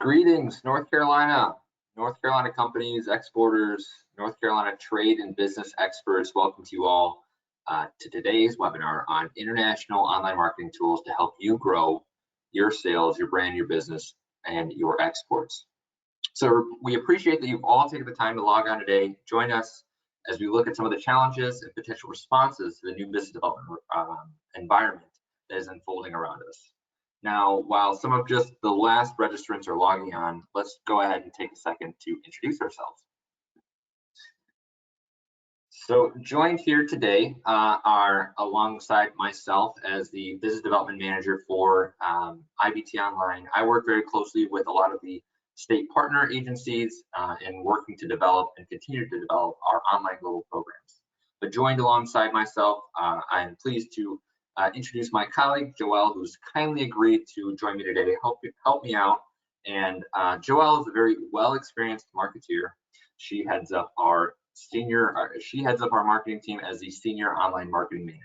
Greetings, North Carolina companies, exporters, North Carolina trade and business experts. Welcome to you all to today's webinar on international online marketing tools to help you grow your sales, your brand, your business, and your exports. So we appreciate that you've all taken the time to log on today. Join us as we look at some of the challenges and potential responses to the new business development environment that is unfolding around us. Now, while some of just the last registrants are logging on, let's go ahead and take a second to introduce ourselves. So joined here today are alongside myself as the business development manager for IBT Online. I work very closely with a lot of the state partner agencies in working to develop and continue to develop our online global programs. But joined alongside myself, I am pleased to introduce my colleague Joelle, who's kindly agreed to join me today to help me out. And Joelle is a very well-experienced marketeer. She heads up our marketing team as the senior online marketing manager.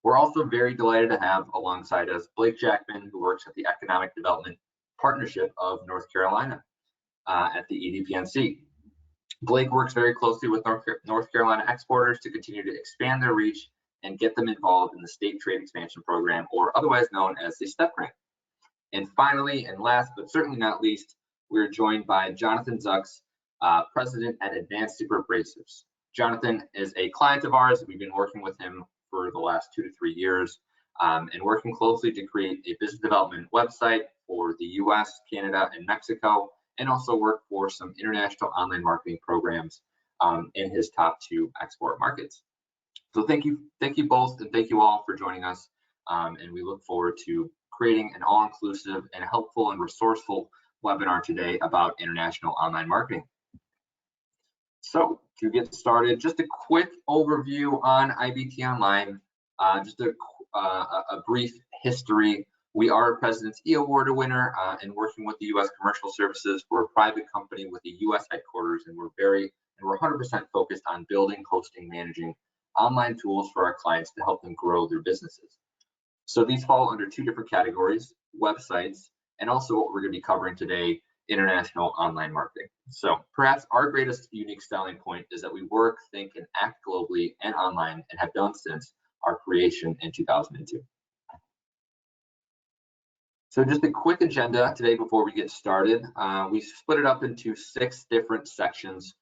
We're also very delighted to have alongside us Blake Jackman, who works at the Economic Development Partnership of North Carolina at the Edpnc. Blake works very closely with North Carolina exporters to continue to expand their reach and get them involved in the State Trade Expansion Program, or otherwise known as the STEP grant. And finally, and last but certainly not least, we're joined by Jonathan Szucs, President at Advanced Superabrasives. Jonathan is a client of ours. We've been working with him for the last 2 to 3 years and working closely to create a business development website for the US, Canada, and Mexico, and also work for some international online marketing programs in his top 2 export markets. So thank you both, and thank you all for joining us. And we look forward to creating an all-inclusive and helpful and resourceful webinar today about international online marketing. So to get started, just a quick overview on IBT Online, just a brief history. We are a President's E Award winner and working with the U.S. Commercial Services. We're a private company with a U.S. headquarters, and we're 100% focused on building, hosting, managing online tools for our clients to help them grow their businesses. So these fall under 2 different categories: websites, and also what we're going to be covering today, international online marketing. So perhaps our greatest unique selling point is that we work, think, and act globally and online, and have done since our creation in 2002. So just a quick agenda today before we get started. We split it up into 6 different sections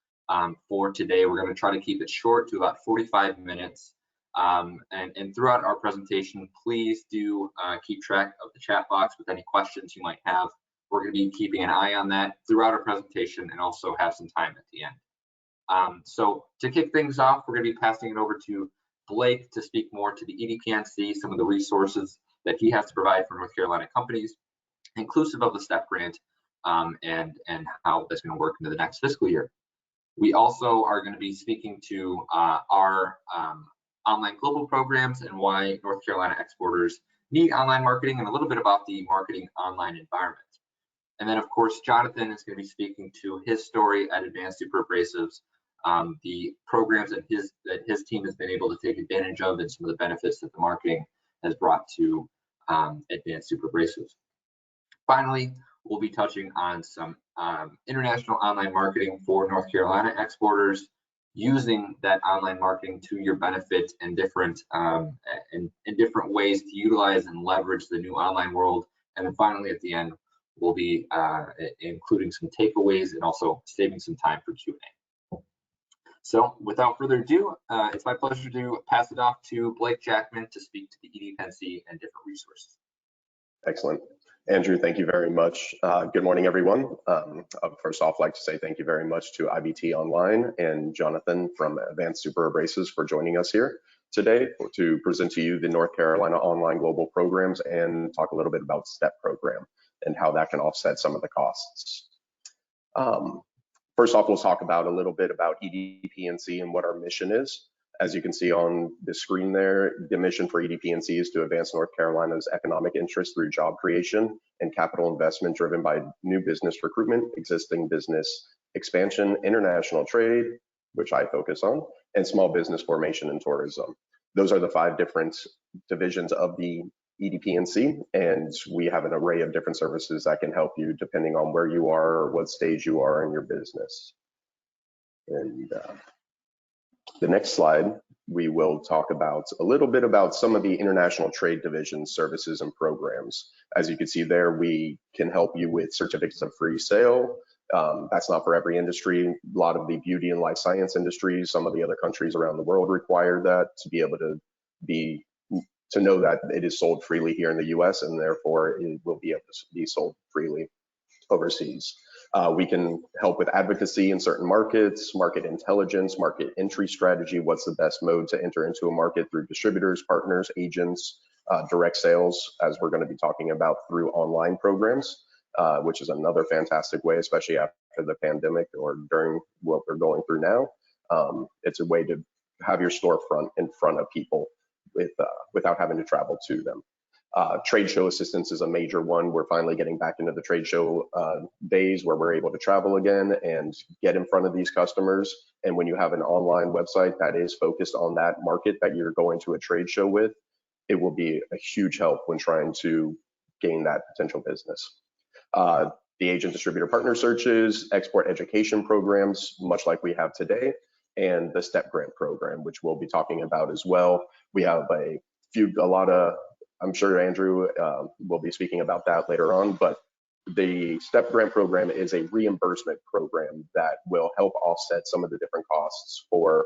for today. We're going to try to keep it short to about 45 minutes. And throughout our presentation, please do keep track of the chat box with any questions you might have. We're going to be keeping an eye on that throughout our presentation and also have some time at the end. So to kick things off, we're going to be passing it over to Blake to speak more to the Edpnc, some of the resources that he has to provide for North Carolina companies, inclusive of the STEP grant, and how that's going to work into the next fiscal year. We also are going to be speaking to our online global programs and why North Carolina exporters need online marketing, and a little bit about the marketing online environment. And then, of course, Jonathan is going to be speaking to his story at Advanced Superabrasives, the programs that his team has been able to take advantage of, and some of the benefits that the marketing has brought to Advanced Superabrasives. Finally, we'll be touching on some international online marketing for North Carolina exporters, using that online marketing to your benefit in different ways to utilize and leverage the new online world. And then finally, at the end, we'll be including some takeaways and also saving some time for Q&A. So without further ado, it's my pleasure to pass it off to Blake Jackman to speak to the Edpnc and different resources. Excellent. Andrew, thank you very much. Good morning, everyone. First off, I'd like to say thank you very much to IBT Online and Jonathan from Advanced Superabrasives for joining us here today to present to you the North Carolina Online Global Programs and talk a little bit about STEP program and how that can offset some of the costs. First off, we'll talk about a little bit about Edpnc and what our mission is. As you can see on the screen there, the mission for Edpnc is to advance North Carolina's economic interest through job creation and capital investment driven by new business recruitment, existing business expansion, international trade, which I focus on, and small business formation and tourism. Those are the 5 different divisions of the Edpnc, and we have an array of different services that can help you depending on where you are or what stage you are in your business. And the next slide, we will talk about a little bit about some of the international trade division services and programs. As you can see there, we can help you with certificates of free sale. That's not for every industry. A lot of the beauty and life science industries, some of the other countries around the world require that to be able to know that it is sold freely here in the US, and therefore it will be able to be sold freely overseas. We can help with advocacy in certain markets, market intelligence, market entry strategy. What's the best mode to enter into a market through distributors, partners, agents, direct sales, as we're going to be talking about through online programs, which is another fantastic way, especially after the pandemic or during what we're going through now. It's a way to have your storefront in front of people without having to travel to them. Trade show assistance is a major one. We're finally getting back into the trade show days where we're able to travel again and get in front of these customers. And when you have an online website that is focused on that market that you're going to a trade show with, it will be a huge help when trying to gain that potential business. The agent distributor partner searches, export education programs, much like we have today, and the STEP grant program, which we'll be talking about as well. We have I'm sure Andrew will be speaking about that later on, but the STEP grant program is a reimbursement program that will help offset some of the different costs for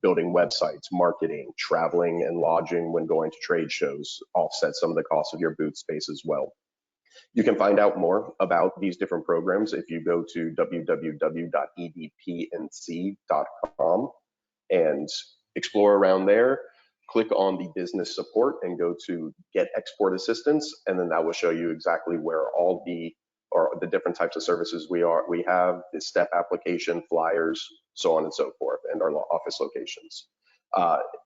building websites, marketing, traveling, and lodging when going to trade shows, offset some of the costs of your booth space as well. You can find out more about these different programs if you go to www.edpnc.com and explore around there. Click on the business support and go to get export assistance, and then that will show you exactly where all the different types of services we have, the STEP application, flyers, so on and so forth, and our office locations.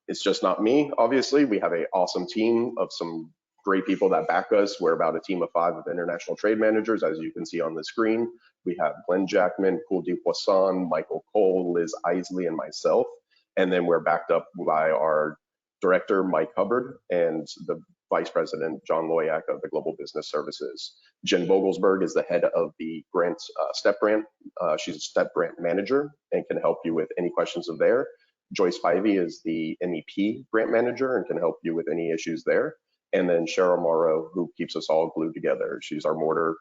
It's just not me, obviously. We have an awesome team of some great people that back us. We're about a team of 5 of international trade managers, as you can see on the screen. We have Blake Jackman, Cool Dupoisson, Michael Cole, Liz Isley, and myself. And then we're backed up by our Director, Mike Hubbard, and the Vice President, John Loyak of the Global Business Services. Jen Vogelsberg is the head of the STEP grant. She's a STEP grant manager and can help you with any questions of there. Joyce Spivey is the MEP grant manager and can help you with any issues there. And then Cheryl Morrow, who keeps us all glued together. She's our mortar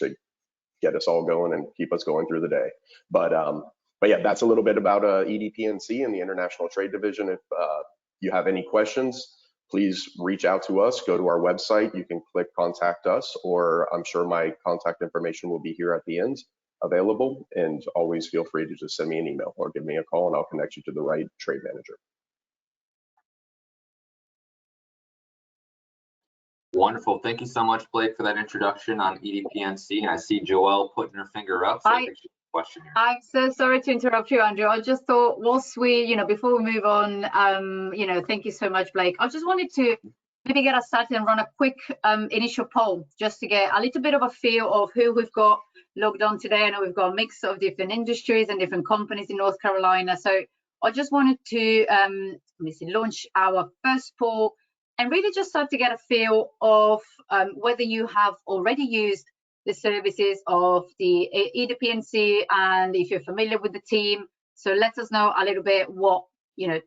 to get us all going and keep us going through the day. But yeah, that's a little bit about Edpnc and the International Trade Division. If you have any questions, please reach out to us. Go to our website. You can click contact us, or I'm sure my contact information will be here at the end available. And always feel free to just send me an email or give me a call and I'll connect you to the right trade manager. Wonderful. Thank you so much, Blake, for that introduction on Edpnc. And I see Joelle putting her finger up. So I think she has a question here. I'm so sorry to interrupt you, Andrew. I just thought, whilst we, before we move on, thank you so much, Blake. I just wanted to maybe get us started and run a quick initial poll just to get a little bit of a feel of who we've got logged on today. I know we've got a mix of different industries and different companies in North Carolina. So I just wanted to launch our first poll and really just start to get a feel of whether you have already used the services of the Edpnc and if you're familiar with the team. So let us know a little bit what your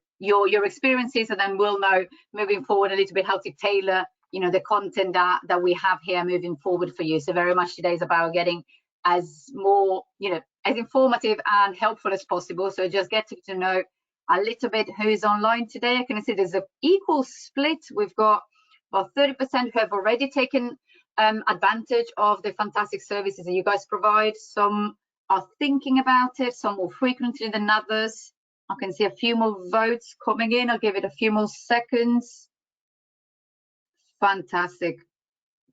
experiences, and then we'll know moving forward a little bit how to tailor the content that we have here moving forward for you. So very much today is about getting as informative and helpful as possible. So just get to know a little bit who's online today. I can see there's an equal split. We've got about 30% who have already taken advantage of the fantastic services that you guys provide. Some are thinking about it, some more frequently than others. I can see a few more votes coming in. I'll give it a few more seconds. Fantastic.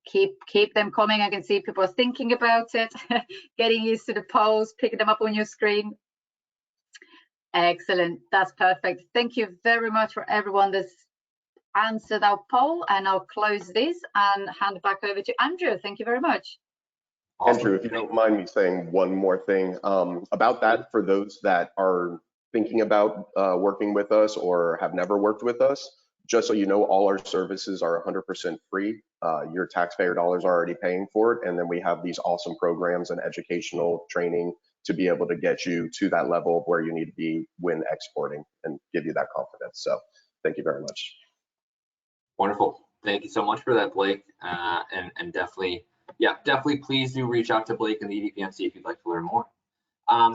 Keep them coming. I can see people are thinking about it, getting used to the polls, picking them up on your screen. Excellent. That's perfect. Thank you very much for everyone that's answered our poll, and I'll close this and hand back over to Andrew. Thank you very much. Andrew, if you don't mind me saying one more thing about that, for those that are thinking about working with us or have never worked with us, Just so you know, all our services are 100% free. Your taxpayer dollars are already paying for it. And then we have these awesome programs and educational training to be able to get you to that level of where you need to be when exporting and give you that confidence. So thank you very much. Wonderful. Thank you so much for that, Blake. And definitely, please do reach out to Blake and the Edpnc if you'd like to learn more.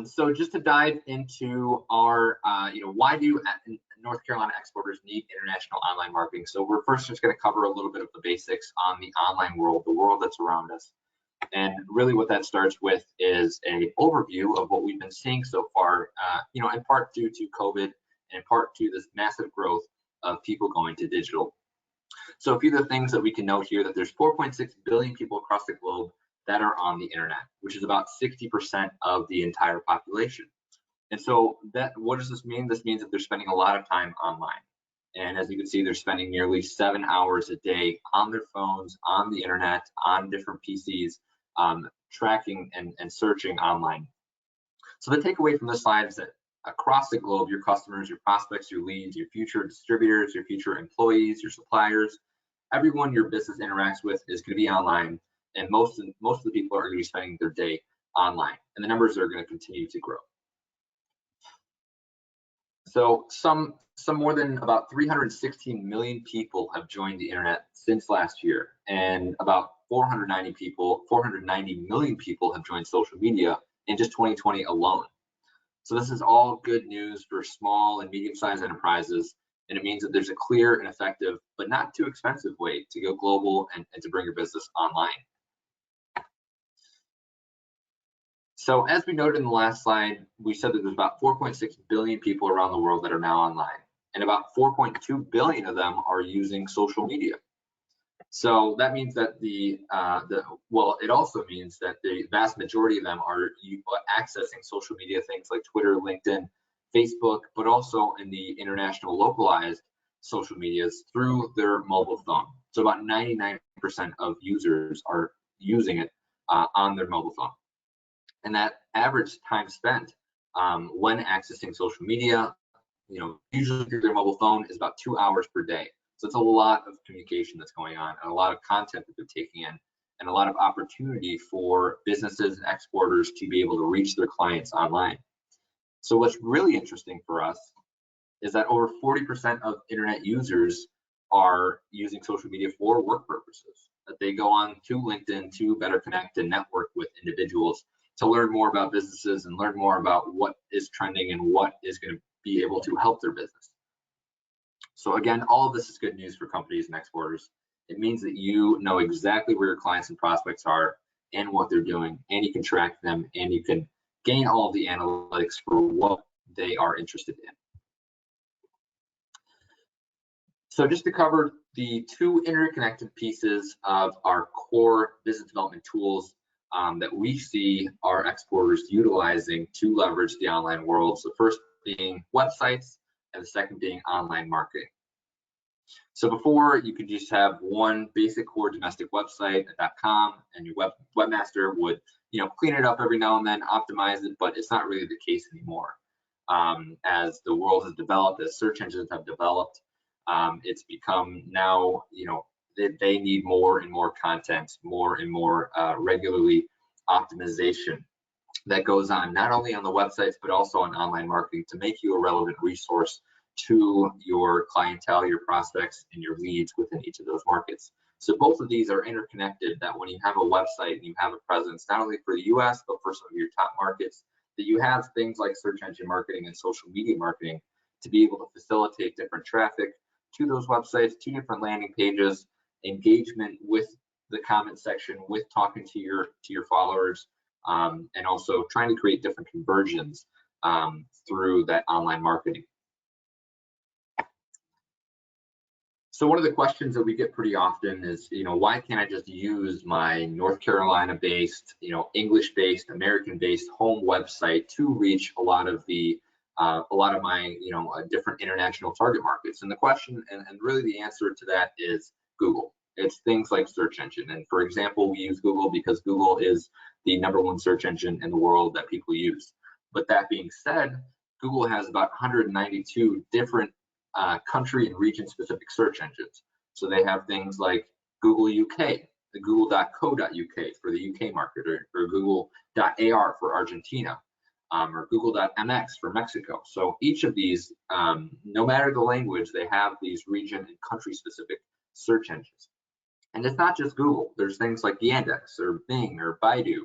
So just to dive into our, why do North Carolina exporters need international online marketing? So we're first just going to cover a little bit of the basics on the online world, the world that's around us. And really what that starts with is an overview of what we've been seeing so far, in part due to COVID and in part to this massive growth of people going to digital. So a few of the things that we can note here, that there's 4.6 billion people across the globe that are on the internet, which is about 60% of the entire population. And so what does this mean? This means that they're spending a lot of time online. And as you can see, they're spending nearly 7 hours a day on their phones, on the internet, on different PCs, tracking and searching online. So the takeaway from this slide is that across the globe, your customers, your prospects, your leads, your future distributors, your future employees, your suppliers, everyone your business interacts with is going to be online, and most of the people are going to be spending their day online, and the numbers are going to continue to grow. So some more than about 316 million people have joined the internet since last year, and about 490 million people have joined social media in just 2020 alone. So this is all good news for small and medium-sized enterprises, and it means that there's a clear and effective, but not too expensive way to go global and to bring your business online. So as we noted in the last slide, we said that there's about 4.6 billion people around the world that are now online, and about 4.2 billion of them are using social media. So that means that it also means that the vast majority of them are accessing social media, things like Twitter, LinkedIn, Facebook, but also in the international localized social medias through their mobile phone. So about 99% of users are using it on their mobile phone. And that average time spent when accessing social media, usually through their mobile phone, is about 2 hours per day. So it's a lot of communication that's going on, and a lot of content that they're taking in, and a lot of opportunity for businesses and exporters to be able to reach their clients online. So what's really interesting for us is that over 40% of internet users are using social media for work purposes, that they go on to LinkedIn to better connect and network with individuals, to learn more about businesses and learn more about what is trending and what is going to be able to help their business. So again, all of this is good news for companies and exporters. It means that you know exactly where your clients and prospects are and what they're doing, and you can track them, and you can gain all of the analytics for what they are interested in. So just to cover the two interconnected pieces of our core business development tools that we see our exporters utilizing to leverage the online world. So first being websites, and the second being online marketing. So before, you could just have one basic core domestic website, .com, and your webmaster would, clean it up every now and then, optimize it, but it's not really the case anymore. As the world has developed, as search engines have developed, it's become now, they need more and more content, more and more regularly optimization that goes on, not only on the websites, but also on online marketing, to make you a relevant resource to your clientele, your prospects, and your leads within each of those markets. So both of these are interconnected, that when you have a website and you have a presence, not only for the US, but for some of your top markets, that you have things like search engine marketing and social media marketing to be able to facilitate different traffic to those websites, to different landing pages, engagement with the comment section, with talking to your followers, and also trying to create different conversions through that online marketing. So one of the questions that we get pretty often is, why can't I just use my North Carolina-based, English-based, American-based home website to reach a lot of my, different international target markets? And the question, and really the answer to that, is Google. It's things like search engine. And for example, we use Google because Google is the #1 search engine in the world that people use. But that being said, Google has about 192 different country and region specific search engines. So they have things like Google UK, the google.co.uk for the UK market, or google.ar for Argentina, or google.mx for Mexico. So each of these, no matter the language, they have these region and country specific search engines. And it's not just Google. There's things like Yandex or Bing or Baidu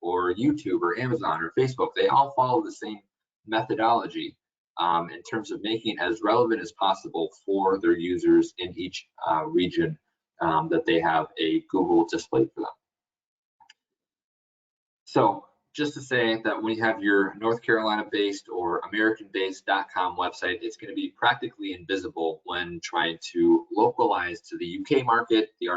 or YouTube or Amazon or Facebook. They all follow the same methodology in terms of making it as relevant as possible for their users in each region that they have a Google displayed for them. So just to say that when you have your North Carolina based or American based .com website, it's going to be practically invisible when trying to localize to the UK market, the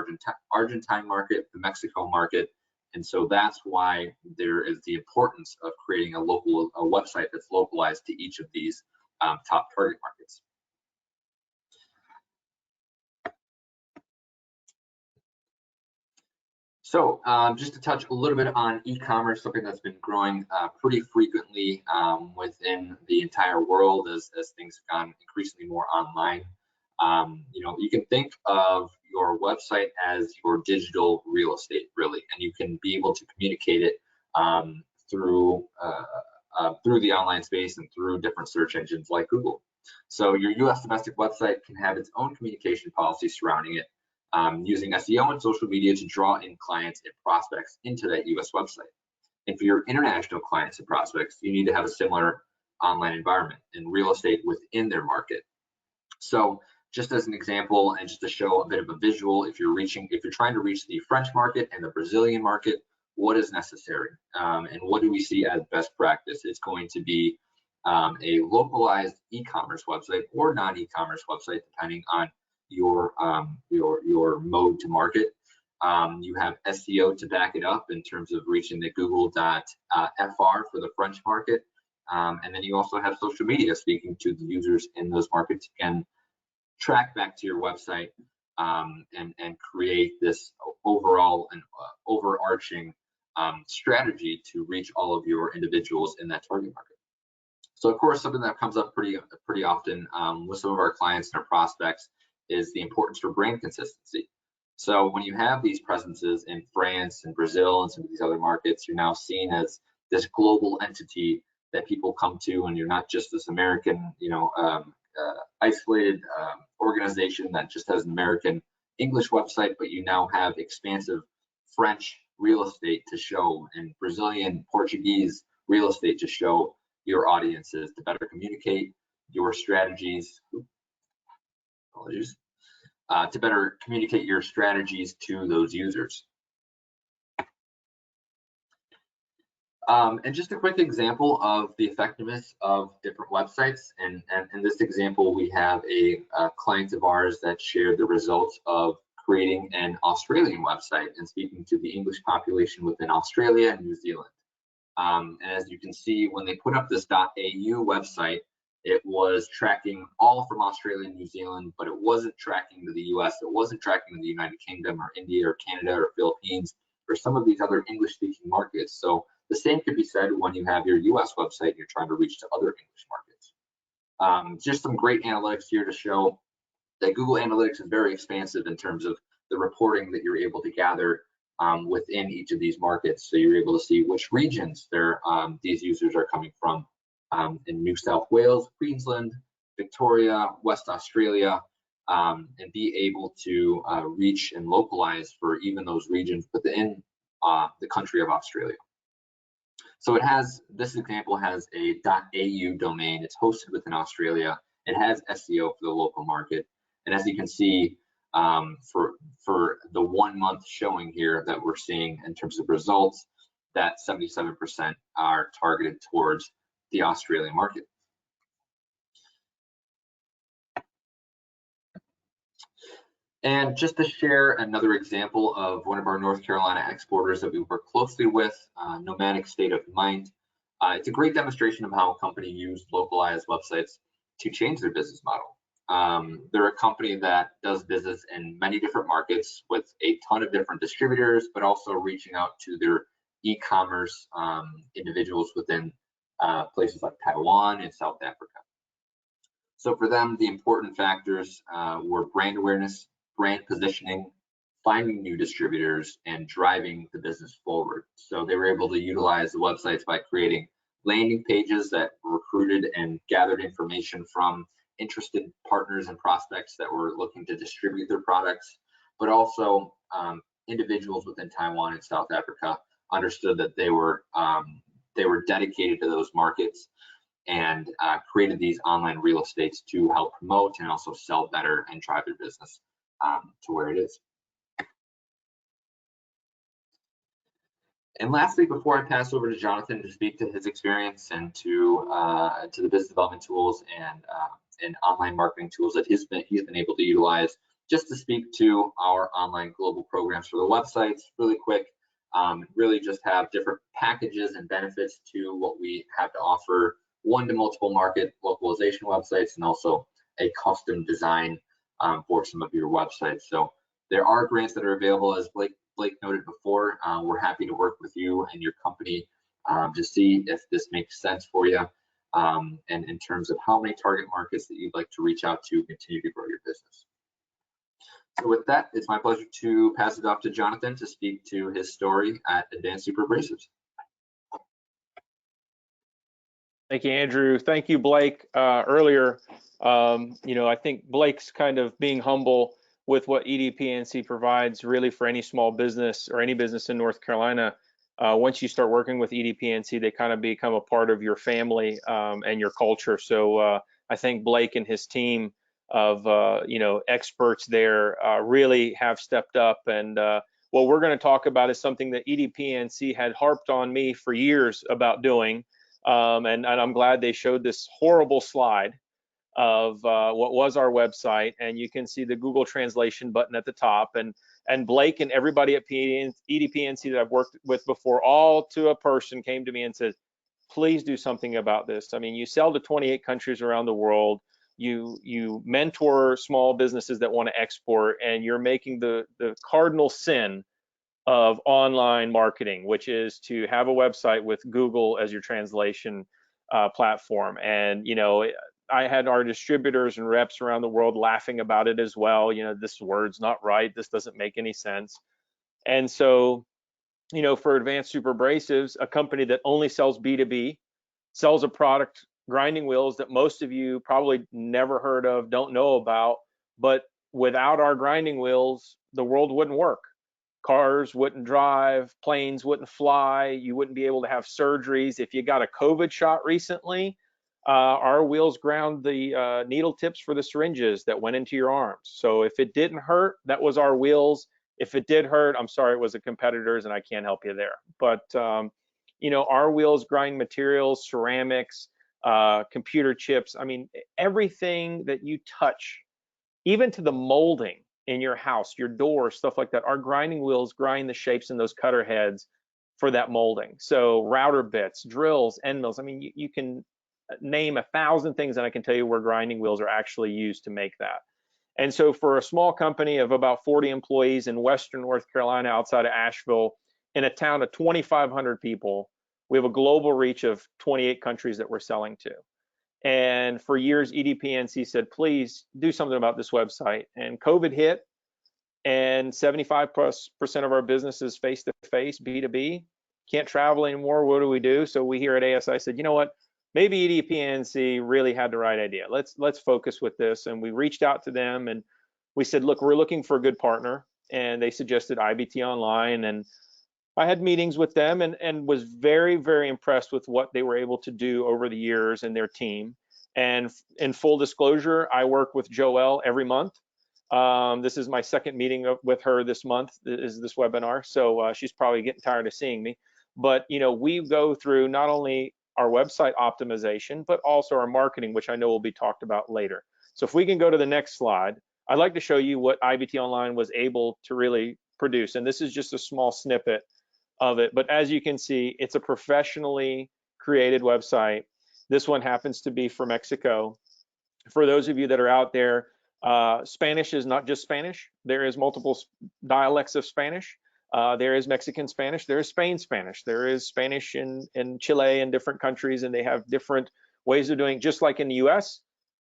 Argentine market, the Mexico market. And so that's why there is the importance of creating a website that's localized to each of these top target markets. So just to touch a little bit on e-commerce, something that's been growing pretty frequently within the entire world as things have gone increasingly more online. You can think of your website as your digital real estate, really, and you can be able to communicate it through the online space and through different search engines like Google. So your U.S. domestic website can have its own communication policy surrounding it, using SEO and social media to draw in clients and prospects into that U.S. website. And for your international clients and prospects, you need to have a similar online environment and real estate within their market. So just as an example, and just to show a bit of a visual, if you're trying to reach the French market and the Brazilian market, what is necessary and what do we see as best practice? It's going to be a localized e-commerce website or non-e-commerce website, depending on your mode to market. You have SEO to back it up in terms of reaching the google.fr for the French market, and then you also have social media speaking to the users in those markets. And track back to your website and create this overall and overarching strategy to reach all of your individuals in that target market. So of course, something that comes up pretty often with some of our clients and our prospects is the importance for brand consistency. So when you have these presences in France and Brazil and some of these other markets, you're now seen as this global entity that people come to, and you're not just this American, isolated organization that just has an American English website, but you now have expansive French real estate to show and Brazilian, Portuguese real estate to show your audiences to better communicate your strategies. Apologies. To better communicate your strategies to those users. And just a quick example of the effectiveness of different websites. And in this example, we have a client of ours that shared the results of creating an Australian website and speaking to the English population within Australia and New Zealand. And as you can see, when they put up this .au website, it was tracking all from Australia and New Zealand, but it wasn't tracking to the US, it wasn't tracking to the United Kingdom or India or Canada or Philippines or some of these other English-speaking markets. So the same could be said when you have your US website and you're trying to reach to other English markets. Just some great analytics here to show that Google Analytics is very expansive in terms of the reporting that you're able to gather within each of these markets. So you're able to see which regions these users are coming from in New South Wales, Queensland, Victoria, West Australia, and be able to reach and localize for even those regions within the country of Australia. So this example has a .au domain. It's hosted within Australia. It has SEO for the local market. And as you can see, for the 1 month showing here that we're seeing in terms of results, that 77% are targeted towards the Australian market. And just to share another example of one of our North Carolina exporters that we work closely with, Nomadic State of Mind. It's a great demonstration of how a company used localized websites to change their business model. They're a company that does business in many different markets with a ton of different distributors, but also reaching out to their e-commerce individuals within places like Taiwan and South Africa. So for them, the important factors were brand awareness, brand positioning, finding new distributors, and driving the business forward. So they were able to utilize the websites by creating landing pages that recruited and gathered information from interested partners and prospects that were looking to distribute their products, but also individuals within Taiwan and South Africa understood that they were dedicated to those markets and created these online real estates to help promote and also sell better and drive their business to where it is. And lastly, before I pass over to Jonathan to speak to his experience and to the business development tools and online marketing tools that he's been able to utilize, just to speak to our online global programs for the websites really quick. Really just have different packages and benefits to what we have to offer, one to multiple market localization websites, and also a custom design for some of your websites. So there are grants that are available, as Blake noted before. We're happy to work with you and your company to see if this makes sense for you, and in terms of how many target markets that you'd like to reach out to continue to grow your business. So with that, it's my pleasure to pass it off to Jonathan to speak to his story at Advanced Superabrasives. Thank you, Andrew. Thank you, Blake. Earlier, I think Blake's kind of being humble with what Edpnc provides really for any small business or any business in North Carolina. Once you start working with Edpnc, they kind of become a part of your family and your culture. So I think Blake and his team of experts there really have stepped up. And what we're going to talk about is something that Edpnc had harped on me for years about doing. And I'm glad they showed this horrible slide of what was our website, and you can see the Google translation button at the top, and Blake and everybody at Edpnc that I've worked with before, all to a person, came to me and said, please do something about this. I mean, you sell to 28 countries around the world, you mentor small businesses that want to export, and you're making the cardinal sin of online marketing, which is to have a website with Google as your translation platform. And I had our distributors and reps around the world laughing about it as well. This word's not right. This doesn't make any sense. And so, for Advanced Superabrasives, a company that only sells B2B, sells a product, grinding wheels, that most of you probably never heard of, don't know about, but without our grinding wheels, the world wouldn't work. Cars wouldn't drive, planes wouldn't fly, you wouldn't be able to have surgeries. If you got a COVID shot recently, our wheels ground the needle tips for the syringes that went into your arms. So if it didn't hurt, that was our wheels. If it did hurt, I'm sorry, it was a competitor's, and I can't help you there. But our wheels grind materials, ceramics, computer chips. I mean, everything that you touch, even to the molding in your house, your doors, stuff like that, our grinding wheels grind the shapes in those cutter heads for that molding. So router bits, drills, end mills. I mean, you can name 1,000 things, and I can tell you where grinding wheels are actually used to make that. And so for a small company of about 40 employees in Western North Carolina, outside of Asheville, in a town of 2,500 people, we have a global reach of 28 countries that we're selling to. And for years, Edpnc said, please do something about this website. And COVID hit, and 75% of our business is face-to-face, B2B. Can't travel anymore. What do we do? So we here at ASI said, you know what? Maybe Edpnc really had the right idea. Let's focus with this. And we reached out to them and we said, look, we're looking for a good partner. And they suggested IBT Online. And I had meetings with them and was very, very impressed with what they were able to do over the years and their team. And in full disclosure, I work with Joelle every month. This is my second meeting with her this month, is this webinar. So she's probably getting tired of seeing me. But we go through not only our website optimization, but also our marketing, which I know will be talked about later. So if we can go to the next slide, I'd like to show you what IBT Online was able to really produce. And this is just a small snippet of it. But as you can see, it's a professionally created website. This one happens to be for Mexico. For those of you that are out there, Spanish is not just Spanish. There is multiple dialects of Spanish. There is Mexican Spanish, there is Spain Spanish, there is Spanish in Chile and different countries, and they have different ways of doing it. Just like in the US,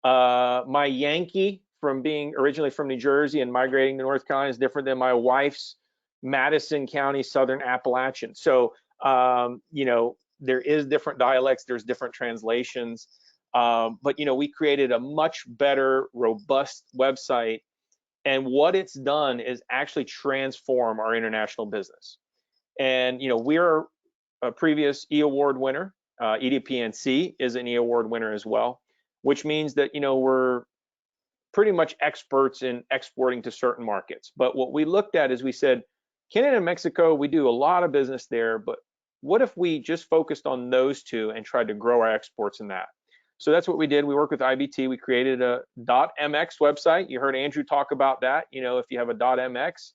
My Yankee, from being originally from New Jersey and migrating to North Carolina, is different than my wife's Madison County Southern Appalachian. So, you know, there is different dialects, there's different translations. But, you know, we created a much better, robust website. And what it's done is actually transform our international business. And, you know, we're a previous E Award winner. Edpnc is an E Award winner as well, which means that, you know, we're pretty much experts in exporting to certain markets. But what we looked at is we said, Canada and Mexico, we do a lot of business there, but what if we just focused on those two and tried to grow our exports in that? So that's what we did. We worked with IBT. We created a .mx website. You heard Andrew talk about that. You know, if you have a .mx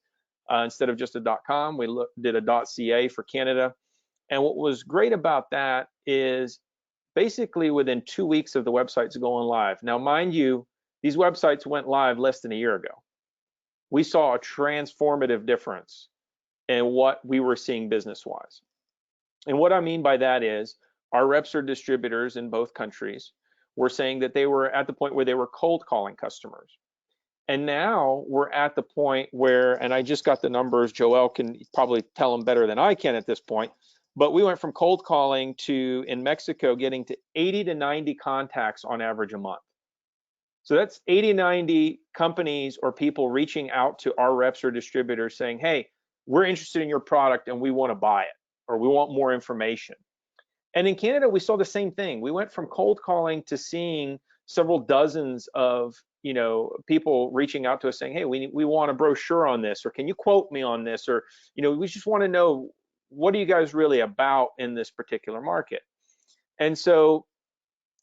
instead of just a .com, we did a .ca for Canada. And what was great about that is basically within 2 weeks of the websites going live. Now, mind you, these websites went live less than a year ago. We saw a transformative difference in what we were seeing business-wise. And what I mean by that is our reps or distributors in both countries were saying that they were at the point where they were cold calling customers. And now we're at the point where, and I just got the numbers, Joel can probably tell them better than I can at this point, but we went from cold calling to, in Mexico, getting to 80 to 90 contacts on average a month. So that's 80, 90 companies or people reaching out to our reps or distributors saying, hey, we're interested in your product and we want to buy it, or we want more information. And in Canada, we saw the same thing. We went from cold calling to seeing several dozens of, you know, people reaching out to us saying, hey, we want a brochure on this, or can you quote me on this, or, you know, we just want to know, what are you guys really about in this particular market? And so,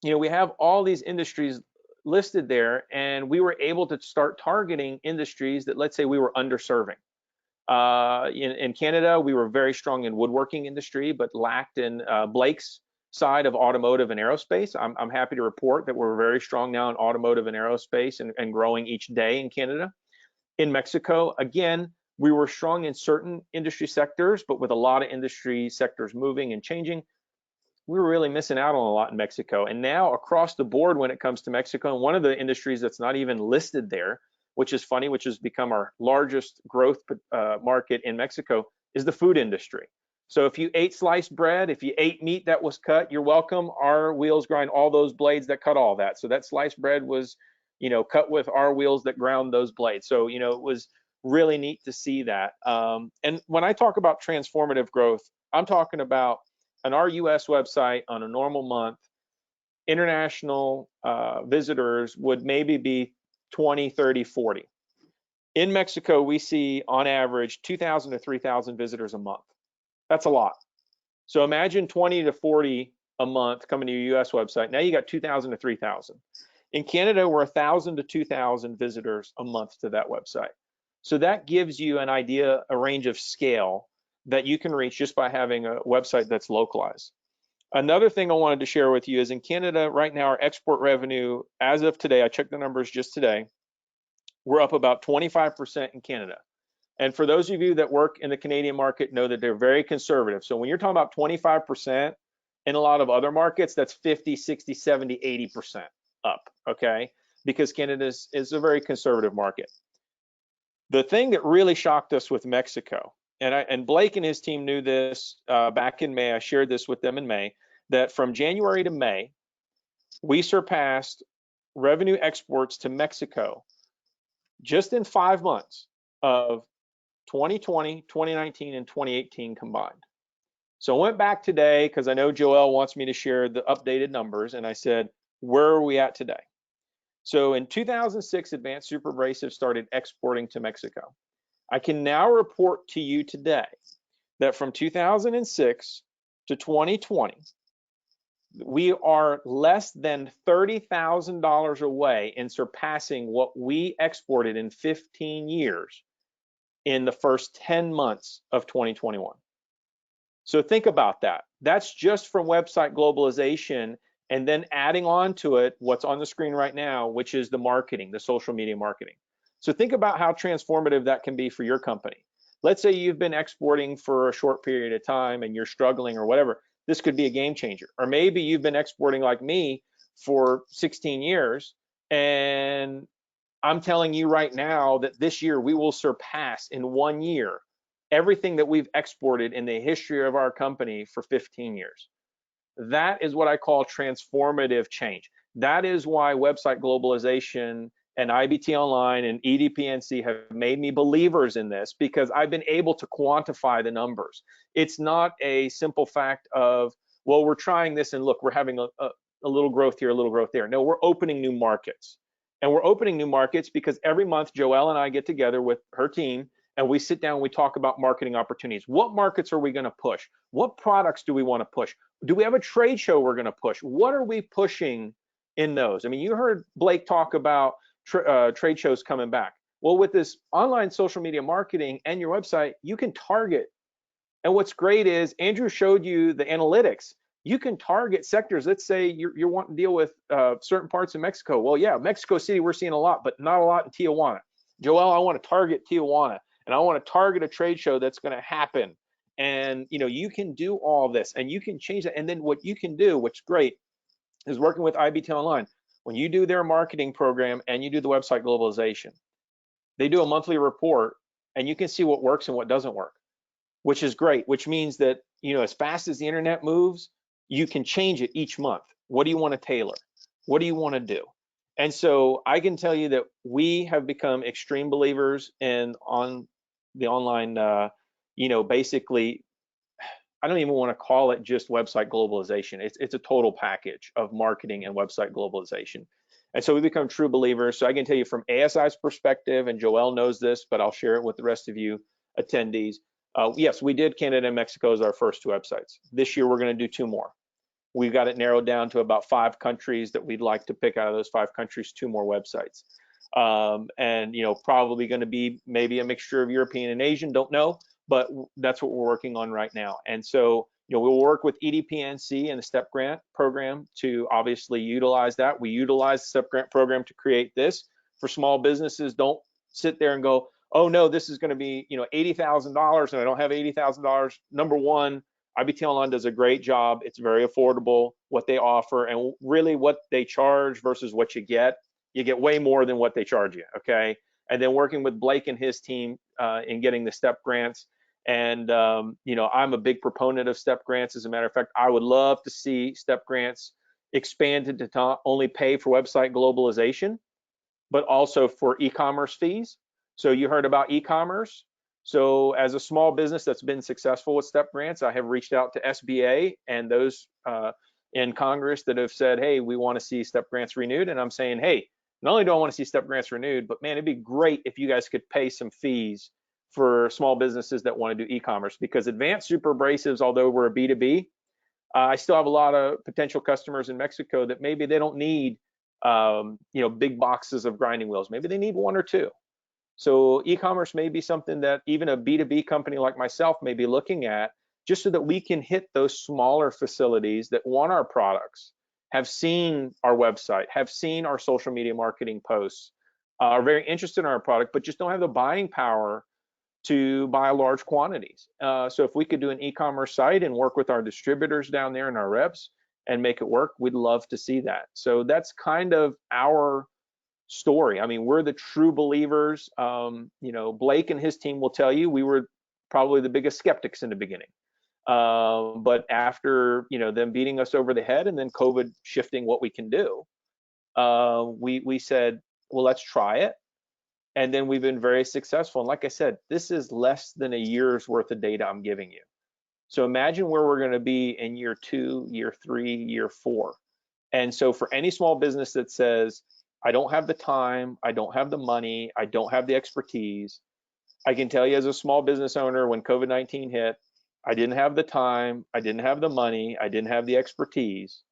you know, we have all these industries listed there, and we were able to start targeting industries that, let's say, we were underserving. In Canada, we were very strong in woodworking industry, but lacked in Blake's side of automotive and aerospace. I'm happy to report that we're very strong now in automotive and aerospace and growing each day in Canada. In Mexico, again, we were strong in certain industry sectors, but with a lot of industry sectors moving and changing, we were really missing out on a lot in Mexico. And now across the board, when it comes to Mexico, and one of the industries that's not even listed there, which is funny, which has become our largest growth market in Mexico, is the food industry. So if you ate sliced bread, if you ate meat that was cut, you're welcome. Our wheels grind all those blades that cut all that. So that sliced bread was, you know, cut with our wheels that ground those blades. So, you know, it was really neat to see that. And when I talk about transformative growth, I'm talking about on our US website on a normal month, international visitors would maybe be 20, 30, 40. In Mexico, we see on average 2,000 to 3,000 visitors a month. That's a lot. So imagine 20 to 40 a month coming to your US website. Now you got 2,000 to 3,000. In Canada, we're 1,000 to 2,000 visitors a month to that website. So that gives you an idea, a range of scale that you can reach just by having a website that's localized. Another thing I wanted to share with you is in Canada right now, our export revenue, as of today, I checked the numbers just today, we're up about 25% in Canada. And for those of you that work in the Canadian market know that they're very conservative. So when you're talking about 25% in a lot of other markets, that's 50, 60, 70, 80% up, okay? Because Canada is a very conservative market. The thing that really shocked us with Mexico, and Blake and his team knew this back in May, I shared this with them in May, that from January to May, we surpassed revenue exports to Mexico just in 5 months of 2020, 2019, and 2018 combined. So I went back today because I know Joel wants me to share the updated numbers, and I said, where are we at today? So in 2006, Advanced Superabrasives started exporting to Mexico. I can now report to you today that from 2006 to 2020, we are less than $30,000 away in surpassing what we exported in 15 years in the first 10 months of 2021. So think about that. That's just from website globalization, and then adding on to it what's on the screen right now, which is the marketing, the social media marketing. So think about how transformative that can be for your company. Let's say you've been exporting for a short period of time and you're struggling or whatever. This could be a game changer. Or maybe you've been exporting like me for 16 years And I'm telling you right now that this year we will surpass in 1 year everything that we've exported in the history of our company for 15 years. That is what I call transformative change. That is why website globalization and IBT Online and EDPNC have made me believers in this, because I've been able to quantify the numbers. It's not a simple fact of, well, we're trying this and look, we're having a little growth here, a little growth there. No, we're opening new markets. And we're opening new markets because every month Joelle and I get together with her team and we sit down and we talk about marketing opportunities. What markets are we going to push? What products do we want to push? Do we have a trade show we're going to push? What are we pushing in those? I mean, you heard Blake talk about trade shows coming back. Well, with this online social media marketing and your website, you can target. And what's great is Andrew showed you the analytics. You can target sectors. Let's say you're wanting to deal with certain parts of Mexico. Well, yeah, Mexico City, we're seeing a lot, but not a lot in Tijuana. Joelle, I want to target Tijuana, and I want to target a trade show that's going to happen. And you can do all this, and you can change that. And then what you can do, which is great, is working with IBT Online. When you do their marketing program and you do the website globalization, they do a monthly report, and you can see what works and what doesn't work, which is great. Which means that as fast as the internet moves, you can change it each month. What do you want to tailor? What do you want to do? And so I can tell you that we have become extreme believers on the online, basically, I don't even want to call it just website globalization. It's a total package of marketing and website globalization. And so we become true believers. So I can tell you from ASI's perspective, and Joelle knows this, but I'll share it with the rest of you attendees. Yes, we did Canada and Mexico as our first 2 websites. This year, we're going to do 2 more. We've got it narrowed down to about 5 countries that we'd like to pick out of those 5 countries, 2 more websites. And probably going to be maybe a mixture of European and Asian, don't know, but that's what we're working on right now. And so, we'll work with EDPNC and the STEP grant program to obviously utilize that. We utilize the STEP grant program to create this for small businesses. Don't sit there and go, oh no, this is going to be $80,000 and I don't have $80,000. Number one, IBT Online does a great job. It's very affordable what they offer, and really what they charge versus what you get way more than what they charge you. Okay, and then working with Blake and his team in getting the STEP grants. And I'm a big proponent of STEP grants. As a matter of fact, I would love to see STEP grants expanded to not only pay for website globalization, but also for e-commerce fees. So you heard about e-commerce. So as a small business that's been successful with STEP grants, I have reached out to SBA and those in Congress that have said, hey, we want to see STEP grants renewed. And I'm saying, hey, not only do I want to see STEP grants renewed, but man, it'd be great if you guys could pay some fees for small businesses that want to do e-commerce, because Advanced Superabrasives, although we're a B2B, I still have a lot of potential customers in Mexico that maybe they don't need big boxes of grinding wheels. Maybe they need 1 or 2. So e-commerce may be something that even a B2B company like myself may be looking at, just so that we can hit those smaller facilities that want our products, have seen our website, have seen our social media marketing posts, are very interested in our product, but just don't have the buying power to buy large quantities. So if we could do an e-commerce site and work with our distributors down there and our reps and make it work, we'd love to see that. So that's kind of our story. I mean, we're the true believers. Blake and his team will tell you we were probably the biggest skeptics in the beginning. But after them beating us over the head and then COVID shifting what we can do, we said, well, let's try it. And then we've been very successful. And like I said, this is less than a year's worth of data I'm giving you. So imagine where we're going to be in year 2, year 3, year 4. And so for any small business that says, I don't have the time, I don't have the money, I don't have the expertise, I can tell you as a small business owner, when COVID-19 hit, I didn't have the time, I didn't have the money, I didn't have the expertise,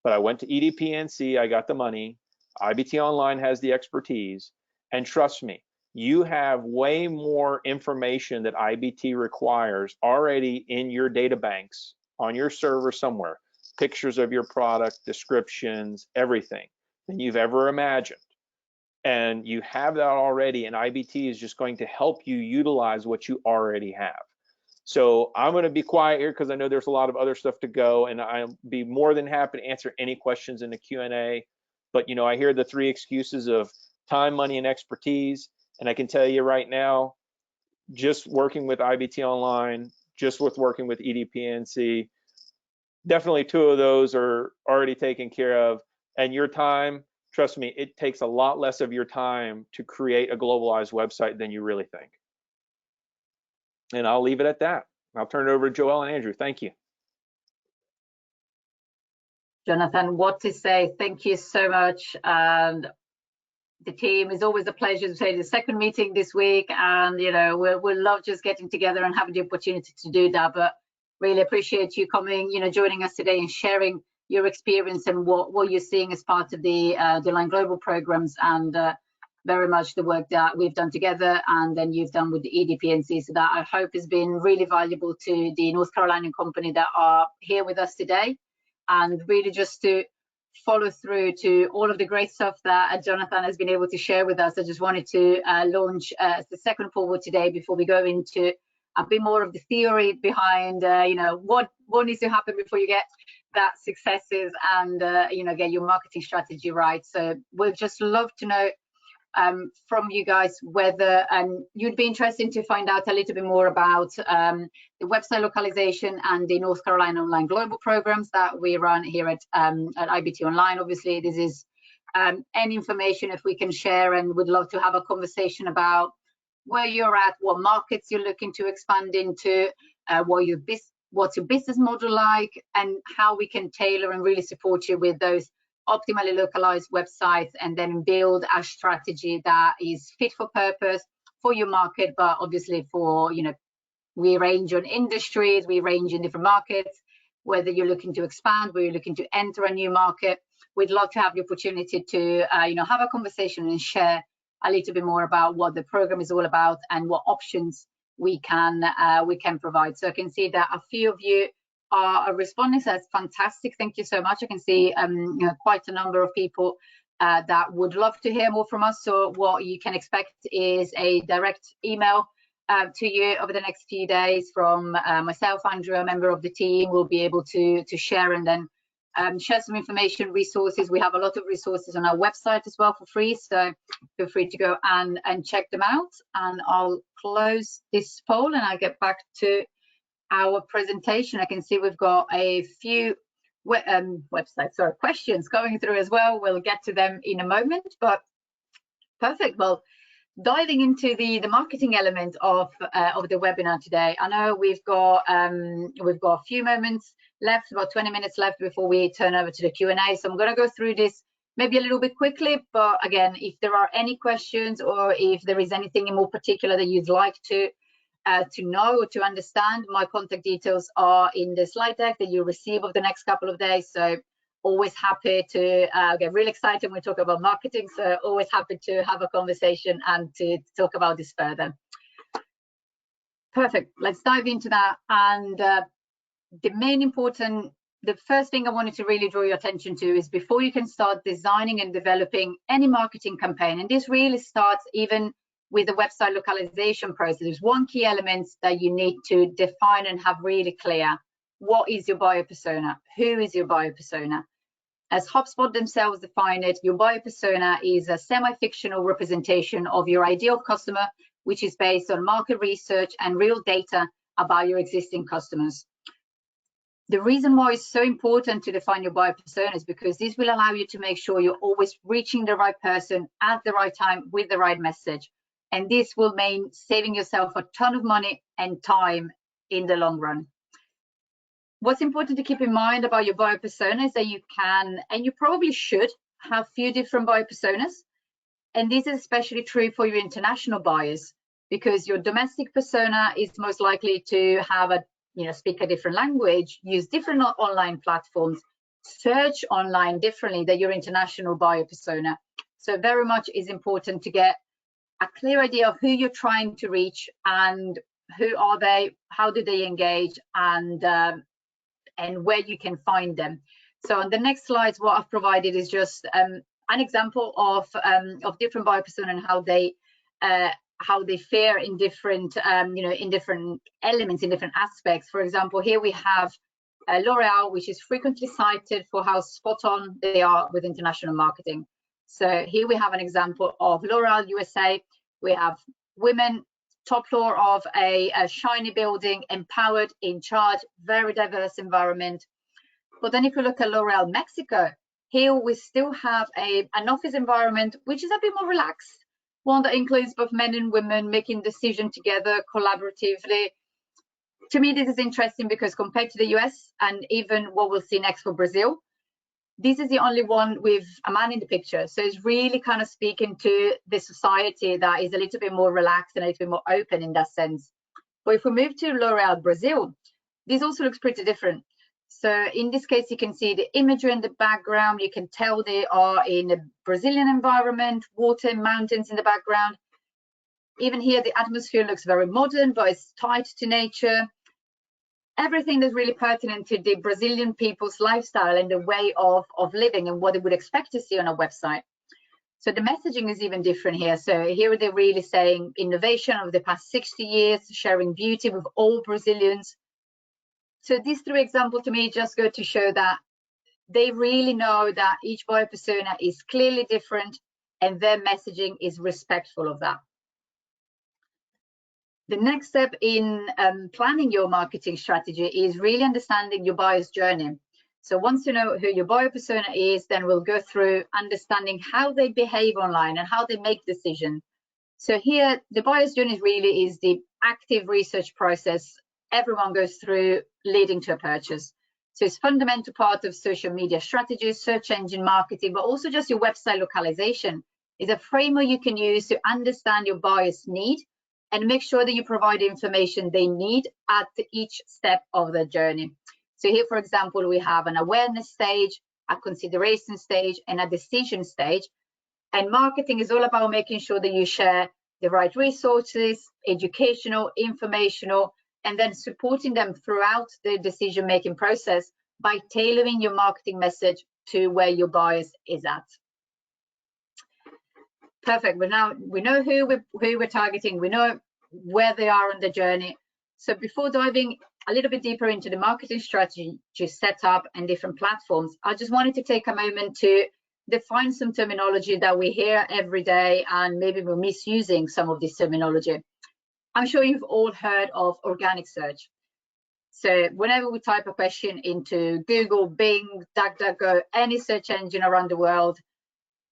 but I went to EDPNC, I got the money, IBT Online has the expertise, and trust me, you have way more information that IBT requires already in your data banks on your server somewhere, pictures of your product, descriptions, everything than you've ever imagined. And you have that already, and IBT is just going to help you utilize what you already have. So I'm going to be quiet here because I know there's a lot of other stuff to go, and I'll be more than happy to answer any questions in the Q&A. But I hear the three excuses of time, money, and expertise. And I can tell you right now, just working with IBT Online, just with working with EDPNC, definitely two of those are already taken care of. And your time, trust me, it takes a lot less of your time to create a globalized website than you really think. And I'll leave it at that. I'll turn it over to Joelle and Andrew. Thank you. Jonathan, what to say? Thank you so much. And the team is always a pleasure to say the second meeting this week. And, we'll love just getting together and having the opportunity to do that. But really appreciate you coming, joining us today and sharing your experience and what you're seeing as part of the Align Global programs, and very much the work that we've done together and then you've done with the EDPNC. So that I hope has been really valuable to the North Carolina company that are here with us today, and really just to follow through to all of the great stuff that Jonathan has been able to share with us. I just wanted to launch the second forward today before we go into a bit more of the theory behind, what needs to happen before you get that successes and, get your marketing strategy right. So we'd just love to know from you guys whether you'd be interested to find out a little bit more about the website localization and the North Carolina Online Global programs that we run here at IBT Online. Obviously, this is any information if we can share, and would love to have a conversation about where you're at, what markets you're looking to expand into, what's your business model like, and how we can tailor and really support you with those optimally localized websites, and then build a strategy that is fit for purpose for your market. But obviously for, we range on industries, we range in different markets, whether you're looking to expand, whether you're looking to enter a new market. We'd love to have the opportunity to, have a conversation and share a little bit more about what the program is all about and what options we can provide. So I can see that a few of you are responding, so that's fantastic. Thank you so much. I can see quite a number of people that would love to hear more from us. So what you can expect is a direct email to you over the next few days from myself, Andrew, a member of the team. Will be able to share and then share some information, resources. We have a lot of resources on our website as well for free, so feel free to go and check them out. And I'll close this poll and I'll get back to our presentation. I can see we've got a few questions going through as well. We'll get to them in a moment, but perfect. Well, diving into the marketing element of the webinar today. I know we've got a few moments left, about 20 minutes left before we turn over to the Q&A. So I'm going to go through this maybe a little bit quickly, but again, if there are any questions or if there is anything in more particular that you'd like to know or to understand, my contact details are in the slide deck that you'll receive over the next couple of days. So always happy to get really excited when we talk about marketing. So always happy to have a conversation and to talk about this further. Perfect. Let's dive into that. And the first thing I wanted to really draw your attention to is before you can start designing and developing any marketing campaign, and this really starts even with the website localization process, there's one key element that you need to define and have really clear. What is your buyer persona? Who is your buyer persona? As HubSpot themselves define it, your buyer persona is a semi-fictional representation of your ideal customer, which is based on market research and real data about your existing customers. The reason why it's so important to define your buyer persona is because this will allow you to make sure you're always reaching the right person at the right time with the right message. And this will mean saving yourself a ton of money and time in the long run. What's important to keep in mind about your buyer persona is that you can, and you probably should, have a few different buyer personas. And this is especially true for your international buyers, because your domestic persona is most likely to have speak a different language, use different online platforms, search online differently than your international buyer persona. So very much is important to get a clear idea of who you're trying to reach and who are they, how do they engage, and where you can find them. So on the next slides, what I've provided is just an example of different buyer persona and how they fare in different in different elements, in different aspects. For example, here we have L'Oreal, which is frequently cited for how spot on they are with international marketing. So here we have an example of L'Oreal USA. We have women, top floor of a shiny building, empowered, in charge, very diverse environment. But then if you look at L'Oreal Mexico, here we still have an office environment which is a bit more relaxed, one that includes both men and women making decisions together collaboratively. To me, this is interesting because compared to the US and even what we'll see next for Brazil, this is the only one with a man in the picture. So it's really kind of speaking to the society that is a little bit more relaxed and a little bit more open in that sense. But if we move to L'Oreal Brazil, this also looks pretty different. So in this case, you can see the imagery in the background. You can tell they are in a Brazilian environment, water, mountains in the background. Even here, the atmosphere looks very modern, but it's tied to nature. Everything that's really pertinent to the Brazilian people's lifestyle and the way of living and what they would expect to see on a website. So the messaging is even different here. So here they're really saying innovation of the past 60 years, sharing beauty with all Brazilians. So these three examples to me just go to show that they really know that each buyer persona is clearly different and their messaging is respectful of that. The next step in planning your marketing strategy is really understanding your buyer's journey. So once you know who your buyer persona is, then we'll go through understanding how they behave online and how they make decisions. So here, the buyer's journey really is the active research process everyone goes through leading to a purchase. So it's a fundamental part of social media strategies, search engine marketing, but also just your website localization is a framework you can use to understand your buyer's need and make sure that you provide the information they need at each step of the journey. So here, for example, we have an awareness stage, a consideration stage, and a decision stage. And marketing is all about making sure that you share the right resources, educational, informational, and then supporting them throughout the decision-making process by tailoring your marketing message to where your buyers is at. Perfect. We know who we're targeting. We know where they are on the journey. So before diving a little bit deeper into the marketing strategy setup and different platforms, I just wanted to take a moment to define some terminology that we hear every day, and maybe we're misusing some of this terminology. I'm sure you've all heard of organic search. So whenever we type a question into Google, Bing, DuckDuckGo, any search engine around the world,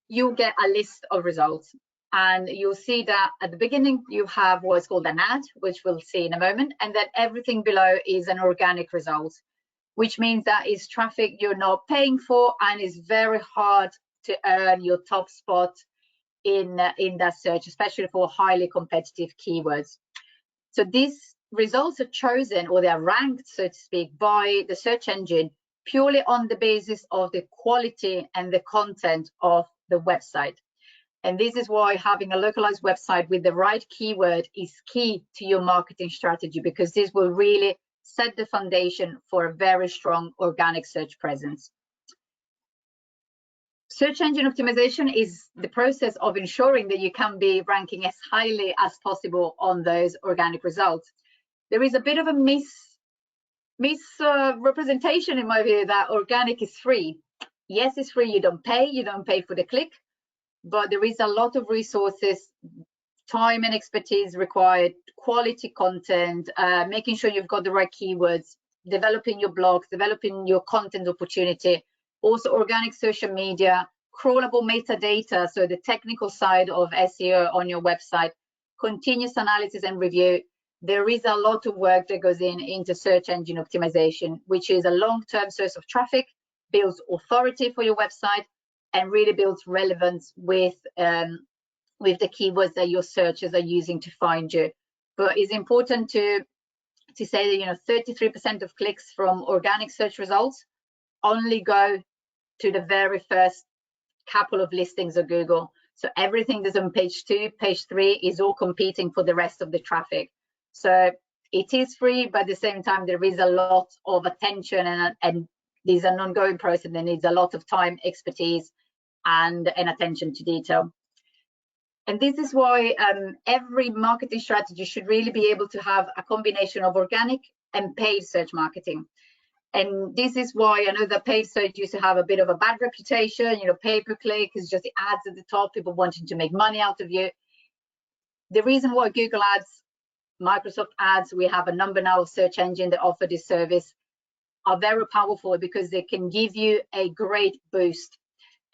you'll get a list of results. And you'll see that at the beginning, you have what's called an ad, which we'll see in a moment. And then everything below is an organic result, which means that is traffic you're not paying for, and it's very hard to earn your top spot in that search, especially for highly competitive keywords. So these results are chosen, or they are ranked, so to speak, by the search engine purely on the basis of the quality and the content of the website. And this is why having a localized website with the right keyword is key to your marketing strategy, because this will really set the foundation for a very strong organic search presence. Search engine optimization is the process of ensuring that you can be ranking as highly as possible on those organic results. There is a bit of a misrepresentation in my view that organic is free. Yes, it's free. You don't pay for the click, but there is a lot of resources, time and expertise required, quality content, making sure you've got the right keywords, developing your blogs, developing your content opportunity, also organic social media, crawlable metadata, so the technical side of SEO on your website, continuous analysis and review. There is a lot of work that goes into search engine optimization, which is a long-term source of traffic, builds authority for your website, and really builds relevance with the keywords that your searchers are using to find you. But it's important to say that 33% of clicks from organic search results only go to the very first couple of listings of Google. So everything that's on page 2, page 3 is all competing for the rest of the traffic. So it is free, but at the same time, there is a lot of attention, and these are an ongoing process that needs a lot of time, expertise, and attention to detail. And this is why every marketing strategy should really be able to have a combination of organic and paid search marketing. And this is why I know that paid search used to have a bit of a bad reputation, pay-per-click is just the ads at the top, people wanting to make money out of you. The reason why Google Ads, Microsoft Ads, we have a number now of search engines that offer this service, are very powerful because they can give you a great boost.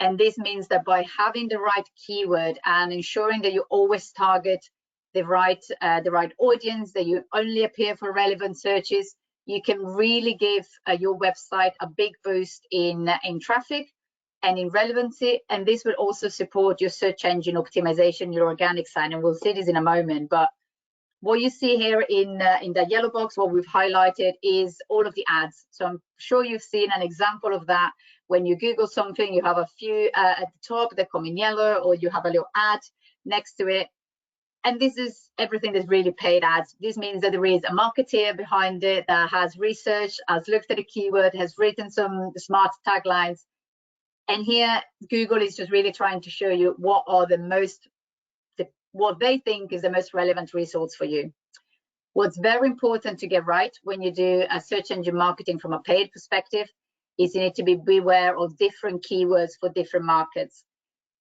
And this means that by having the right keyword and ensuring that you always target the right audience, that you only appear for relevant searches, you can really give your website a big boost in traffic and in relevancy. And this will also support your search engine optimization, your organic side. And we'll see this in a moment. But what you see here in the yellow box, what we've highlighted is all of the ads. So I'm sure you've seen an example of that. When you Google something, you have a few at the top that come in yellow, or you have a little ad next to it. And this is everything that's really paid ads. This means that there is a marketeer behind it that has researched, has looked at a keyword, has written some smart taglines. And here, Google is just really trying to show you what are what they think is the most relevant results for you. What's very important to get right when you do a search engine marketing from a paid perspective is you need to be beware of different keywords for different markets.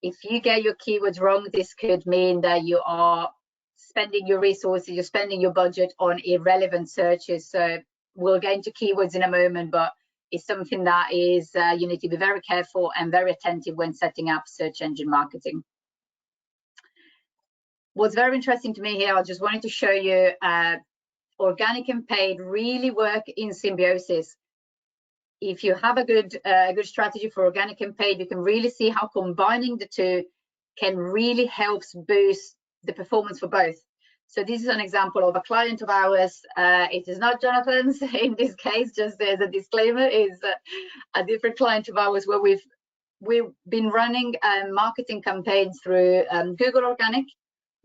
If you get your keywords wrong, this could mean that you are spending your resources, you're spending your budget on irrelevant searches. So we'll get into keywords in a moment, but it's something that is you need to be very careful and very attentive when setting up search engine marketing. What's very interesting to me here, I just wanted to show you organic and paid really work in symbiosis. If you have a good strategy for organic and paid, you can really see how combining the two can really help boost the performance for both. So this is an example of a client of ours. It is not Jonathan's in this case, just as a disclaimer, is a different client of ours where we've been running marketing campaigns through Google Organic,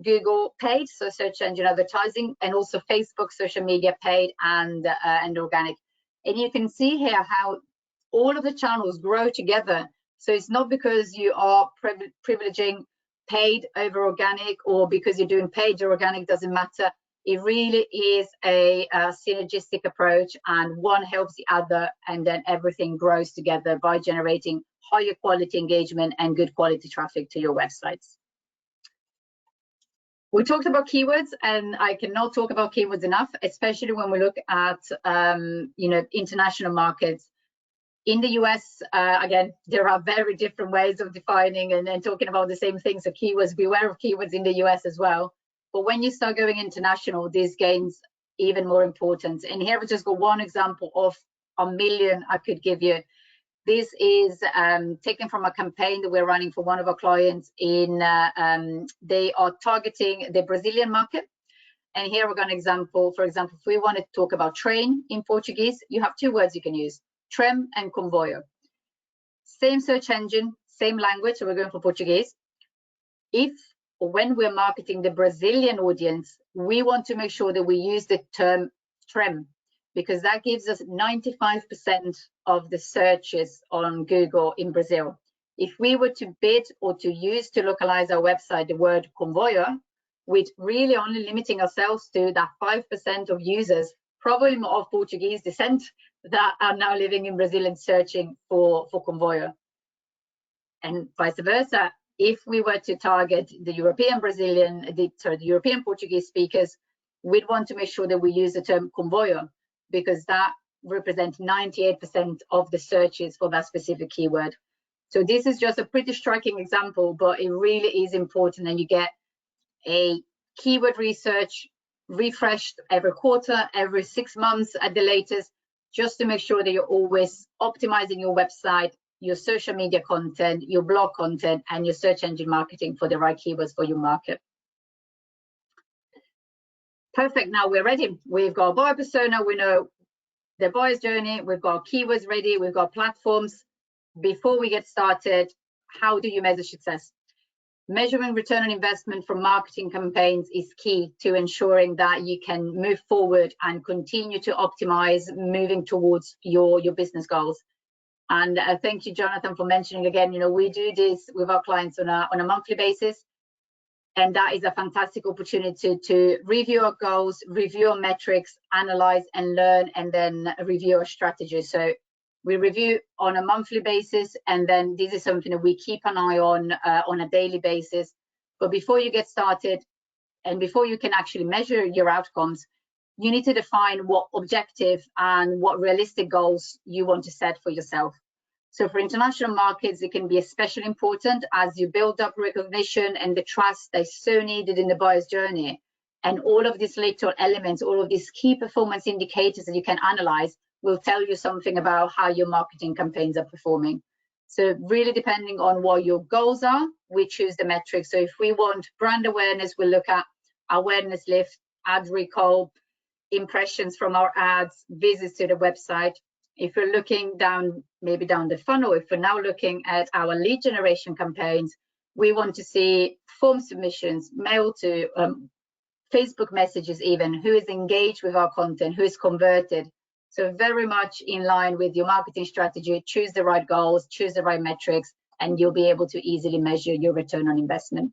Google paid, so search engine advertising, and also Facebook social media paid and organic. And you can see here how all of the channels grow together. So it's not because you are privileging paid over organic, or because you're doing paid or organic, doesn't matter. It really is a synergistic approach, and one helps the other, and then everything grows together by generating higher quality engagement and good quality traffic to your websites. We talked about keywords, and I cannot talk about keywords enough, especially when we look at international markets. In the US, again, there are very different ways of defining and talking about the same things. So keywords, beware of keywords in the US as well. But when you start going international, this gains even more importance. And here we just got one example of a million I could give you. This is taken from a campaign that we're running for one of our clients in, they are targeting the Brazilian market. And here we've got an example. For example, if we want to talk about train in Portuguese, you have two words you can use, trem and comboio. Same search engine, same language, so we're going for Portuguese. If or when we're marketing the Brazilian audience, we want to make sure that we use the term trem, because that gives us 95% of the searches on Google in Brazil. If we were to bid or to use to localize our website the word comboio, we're really only limiting ourselves to that 5% of users, probably more of Portuguese descent, that are now living in Brazil and searching for comboio. And vice versa, if we were to target the European the European Portuguese speakers, we'd want to make sure that we use the term comboio, because that represents 98% of the searches for that specific keyword. So this is just a pretty striking example, but it really is important, and you get a keyword research refreshed every quarter, every 6 months at the latest, just to make sure that you're always optimizing your website, your social media content, your blog content, and your search engine marketing for the right keywords for your market. Perfect, now we're ready. We've got a buyer persona, we know the buyer's journey, we've got keywords ready, we've got platforms. Before we get started, how do you measure success? Measuring return on investment from marketing campaigns is key to ensuring that you can move forward and continue to optimize moving towards your business goals. And thank you, Jonathan, for mentioning again, we do this with our clients on a monthly basis. And that is a fantastic opportunity to review our goals, review our metrics, analyze and learn, and then review our strategy. So we review on a monthly basis, and then this is something that we keep an eye on a daily basis. But before you get started, and before you can actually measure your outcomes, you need to define what objective and what realistic goals you want to set for yourself. So for international markets, it can be especially important as you build up recognition and the trust that's so needed in the buyer's journey. And all of these little elements, all of these key performance indicators that you can analyze will tell you something about how your marketing campaigns are performing. So really depending on what your goals are, we choose the metrics. So if we want brand awareness, we'll look at awareness lift, ad recall, impressions from our ads, visits to the website. If we're looking down, maybe down the funnel, if we're now looking at our lead generation campaigns, we want to see form submissions, mail to Facebook messages even, who is engaged with our content, who is converted. So very much in line with your marketing strategy, choose the right goals, choose the right metrics, and you'll be able to easily measure your return on investment.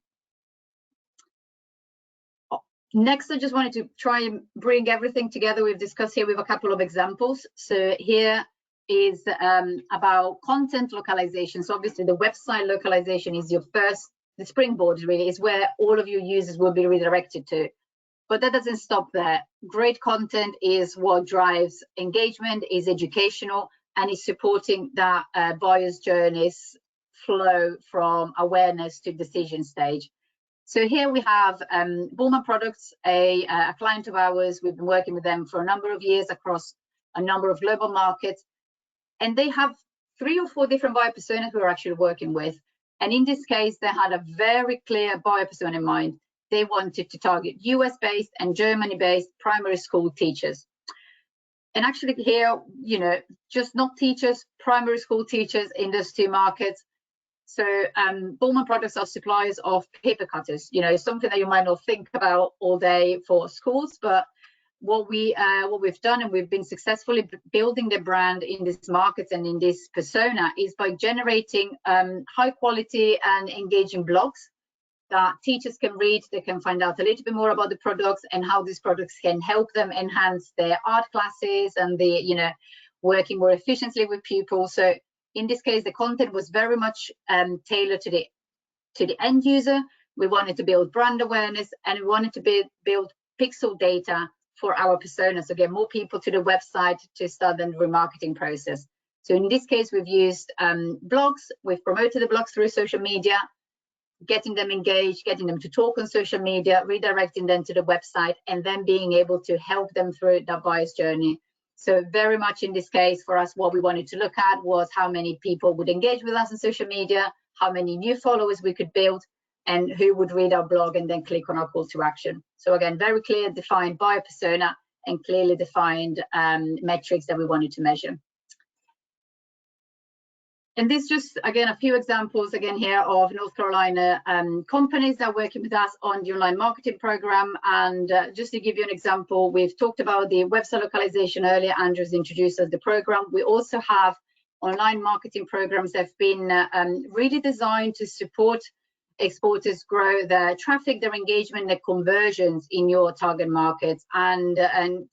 Next, I just wanted to try and bring everything together we've discussed here with a couple of examples. So here is about content localization. So obviously the website localization is your first, the springboard really is where all of your users will be redirected to. But that doesn't stop there. Great content is what drives engagement, is educational, and is supporting that buyer's journeys flow from awareness to decision stage. So here we have Bullman Products, a client of ours. We've been working with them for a number of years across a number of global markets. And they have 3 or 4 different buyer personas we're actually working with. And in this case, they had a very clear buyer persona in mind. They wanted to target US-based and Germany-based primary school teachers. And actually here, you know, just not teachers, primary school teachers in those 2 markets. So Bullman Products are suppliers of paper cutters, you know, something that you might not think about all day for schools, but what we've done, and we've been successfully building the brand in these markets and in this persona, is by generating high quality and engaging blogs that teachers can read. They can find out a little bit more about the products and how these products can help them enhance their art classes and the, you know, working more efficiently with pupils. So in this case, the content was very much tailored to the end user. We wanted to build brand awareness, and we wanted to build pixel data for our personas. So get more people to the website to start the remarketing process. So in this case, we've used blogs. We've promoted the blogs through social media, getting them engaged, getting them to talk on social media, redirecting them to the website, and then being able to help them through that buyer's journey. So very much in this case for us, what we wanted to look at was how many people would engage with us on social media, how many new followers we could build, and who would read our blog and then click on our call to action. So again, very clear, defined buyer persona and clearly defined metrics that we wanted to measure. And this just, again, a few examples again here of North Carolina companies that are working with us on the online marketing program. And just to give you an example, we've talked about the website localization earlier. Andrew's introduced us the program. We also have online marketing programs that have been really designed to support exporters grow their traffic, their engagement, their conversions in your target markets. And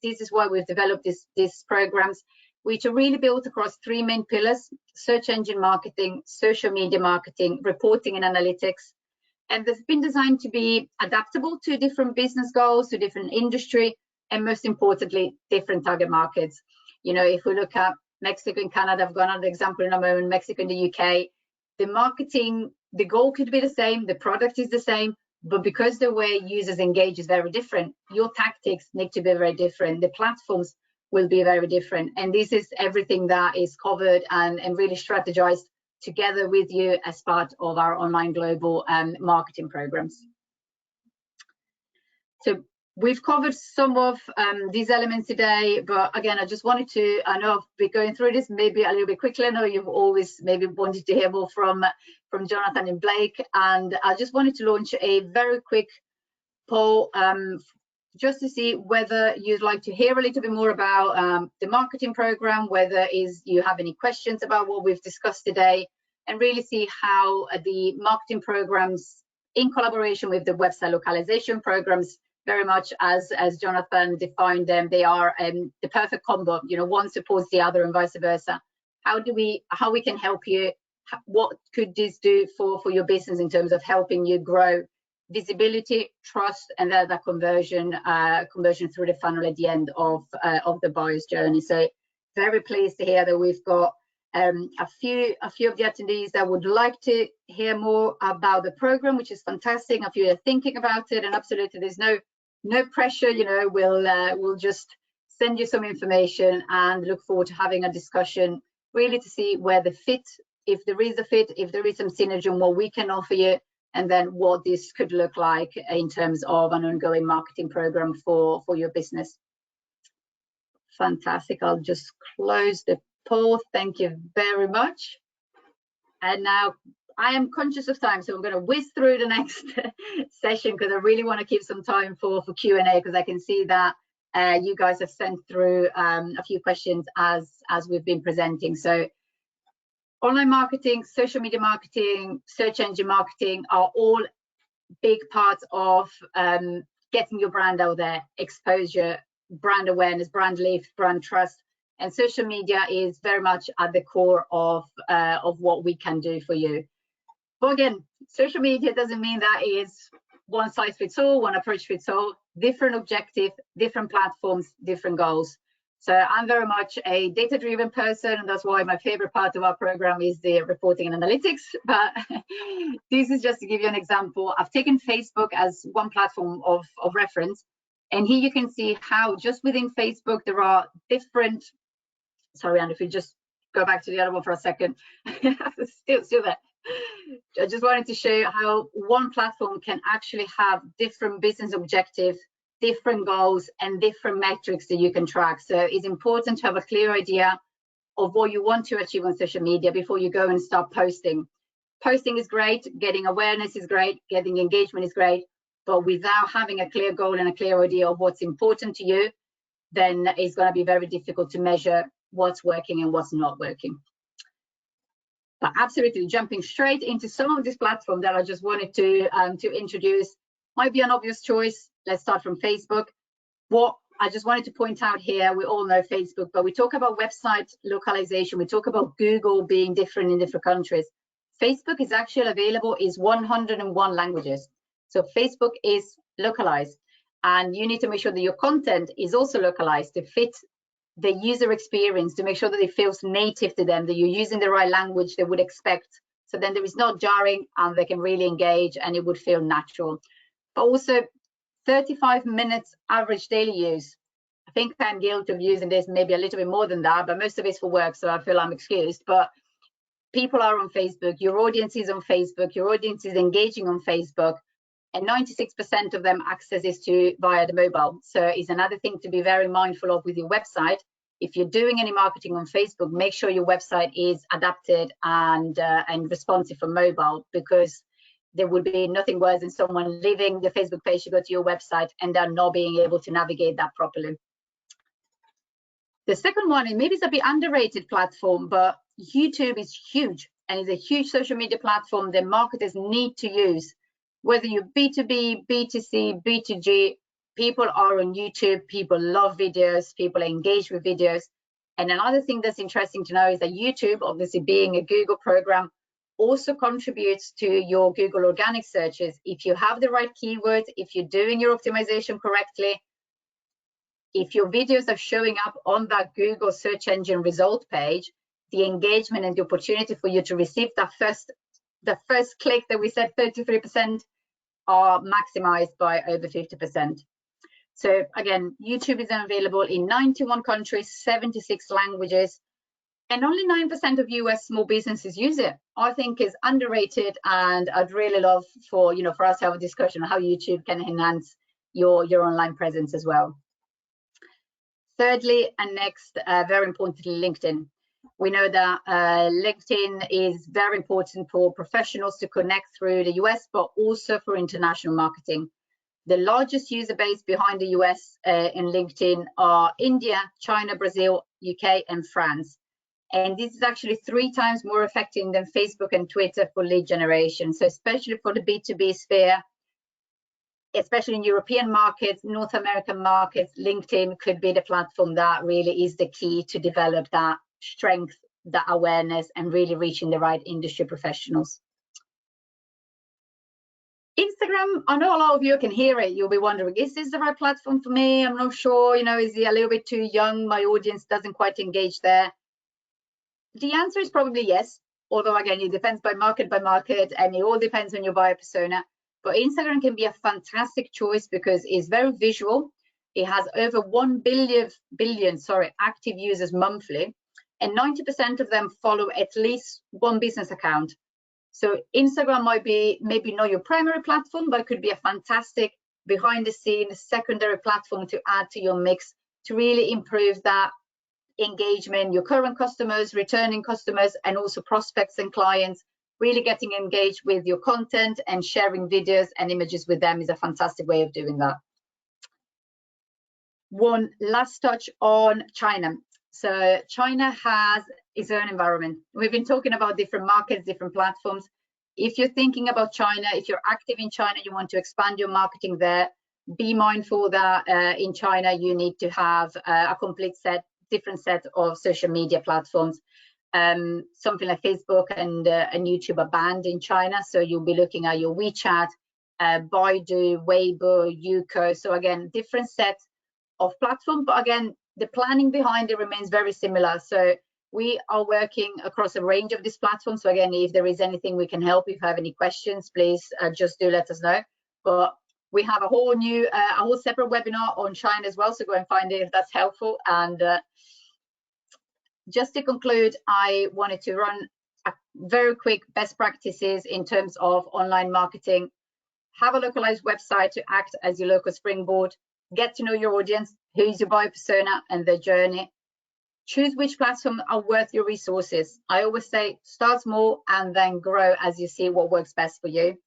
this is why we've developed these programs, which are really built across 3 main pillars: search engine marketing, social media marketing, reporting and analytics. And they've been designed to be adaptable to different business goals, to different industry, and most importantly, different target markets. You know, if we look at Mexico and Canada, I've got another example in a moment, Mexico and the UK, the marketing, the goal could be the same, the product is the same, but because the way users engage is very different, your tactics need to be very different. The platforms will be very different. And this is everything that is covered and really strategized together with you as part of our online global marketing programs. So we've covered some of these elements today, but again, I just wanted to, I know I've been going through this maybe a little bit quickly. I know you've always maybe wanted to hear more from Jonathan and Blake, and I just wanted to launch a very quick poll just to see whether you'd like to hear a little bit more about the marketing program, whether you have any questions about what we've discussed today, and really see how the marketing programs in collaboration with the website localization programs, very much as Jonathan defined them. They are the perfect combo. You know, one supports the other and vice versa. How we can help you? What could this do for your business in terms of helping you grow visibility, trust, and that conversion through the funnel at the end of the buyer's journey? So very pleased to hear that we've got a few of the attendees that would like to hear more about the program, which is fantastic. A few are thinking about it, and absolutely there's no pressure. You know, we'll just send you some information and look forward to having a discussion, really to see where the fit, if there is a fit, if there is some synergy on what we can offer you, and then what this could look like in terms of an ongoing marketing program for your business. Fantastic. I'll just close the poll. Thank you very much. And now I am conscious of time, so I'm going to whiz through the next session because I really want to keep some time for Q&A, because I can see that you guys have sent through a few questions as we've been presenting. So online marketing, social media marketing, search engine marketing are all big parts of getting your brand out there, exposure, brand awareness, brand lift, brand trust. And social media is very much at the core of what we can do for you. But again, social media doesn't mean that is one size fits all, one approach fits all. Different objective, different platforms, different goals. So I'm very much a data-driven person, and that's why my favorite part of our program is the reporting and analytics. But this is just to give you an example. I've taken Facebook as one platform of reference, and here you can see how just within Facebook there are different. Sorry, and if you just go back to the other one for a second, still there. I just wanted to show you how one platform can actually have different business objectives, different goals, and different metrics that you can track. So it's important to have a clear idea of what you want to achieve on social media before you go and start posting. Posting is great, getting awareness is great, getting engagement is great, but without having a clear goal and a clear idea of what's important to you, then it's going to be very difficult to measure what's working and what's not working. But absolutely, jumping straight into some of this platform that I just wanted to introduce might be an obvious choice. Let's start from Facebook. What I just wanted to point out here, we all know Facebook, but we talk about website localization. We talk about Google being different in different countries. Facebook is actually available in 101 languages. So Facebook is localized, and you need to make sure that your content is also localized to fit the user experience, to make sure that it feels native to them, that you're using the right language they would expect. So then there is no jarring and they can really engage and it would feel natural. But also 35 minutes average daily use. I think I'm guilty of using this maybe a little bit more than that, but most of it's for work, so I feel I'm excused. But people are on Facebook, your audience is on Facebook, your audience is engaging on Facebook, and 96% of them access this via the mobile. So it's another thing to be very mindful of with your website. If you're doing any marketing on Facebook, make sure your website is adapted and responsive for mobile, because there would be nothing worse than someone leaving the Facebook page to go to your website and they're not being able to navigate that properly. The second one, and maybe it's a bit underrated platform, but YouTube is huge and it's a huge social media platform that marketers need to use. Whether you're B2B, B2C, B2G, people are on YouTube, people love videos, people engage with videos. And another thing that's interesting to know is that YouTube, obviously being a Google program, also contributes to your Google organic searches. If you have the right keywords, if you're doing your optimization correctly, if your videos are showing up on that Google search engine result page, the engagement and the opportunity for you to receive the first click that we said 33% are maximized by over 50%. So again, YouTube is available in 91 countries, 76 languages, and only 9% of US small businesses use it. I think is underrated, and I'd really love for us to have a discussion on how YouTube can enhance your online presence as well. Thirdly, and next, very importantly, LinkedIn. We know that LinkedIn is very important for professionals to connect through the US, but also for international marketing. The largest user base behind the US in LinkedIn are India, China, Brazil, UK, and France. And this is actually 3 times more effective than Facebook and Twitter for lead generation. So especially for the B2B sphere, especially in European markets, North American markets, LinkedIn could be the platform that really is the key to develop that strength, that awareness, and really reaching the right industry professionals. Instagram, I know a lot of you can hear it. You'll be wondering, is this the right platform for me? I'm not sure, you know, is it a little bit too young? My audience doesn't quite engage there. The answer is probably yes, although again, it depends by market, and it all depends on your buyer persona. But Instagram can be a fantastic choice because it's very visual. It has over 1 billion active users monthly, and 90% of them follow at least one business account. So Instagram might be maybe not your primary platform, but it could be a fantastic behind the scenes secondary platform to add to your mix to really improve that engagement, your current customers, returning customers, and also prospects and clients. Really getting engaged with your content and sharing videos and images with them is a fantastic way of doing that. One last touch on China. So China has its own environment. We've been talking about different markets, different platforms. If you're thinking about China, if you're active in China, you want to expand your marketing there, be mindful that in China you need to have a complete different set of social media platforms. Something like Facebook and YouTube are banned in China, so you'll be looking at your WeChat, Baidu, Weibo, Youko. So again, different sets of platforms, but again, the planning behind it remains very similar. So we are working across a range of these platforms. So again, if there is anything we can help, if you have any questions, please just do let us know. But we have a whole separate webinar on China as well, so go and find it if that's helpful. And just to conclude, I wanted to run a very quick best practices in terms of online marketing. Have a localized website to act as your local springboard. Get to know your audience, who's your buyer persona and their journey. Choose which platforms are worth your resources. I always say start small and then grow as you see what works best for you.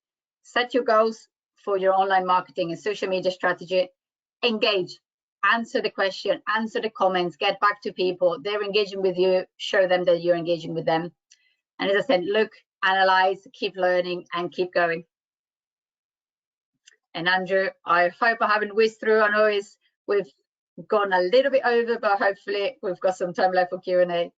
Set your goals for your online marketing and social media strategy. Engage. Answer the question, answer the comments, get back to people. They're engaging with you, show them that you're engaging with them. And as I said, look, analyze, keep learning, and keep going. And Andrew, I hope I haven't whizzed through. I know we've gone a little bit over, but hopefully we've got some time left for Q&A.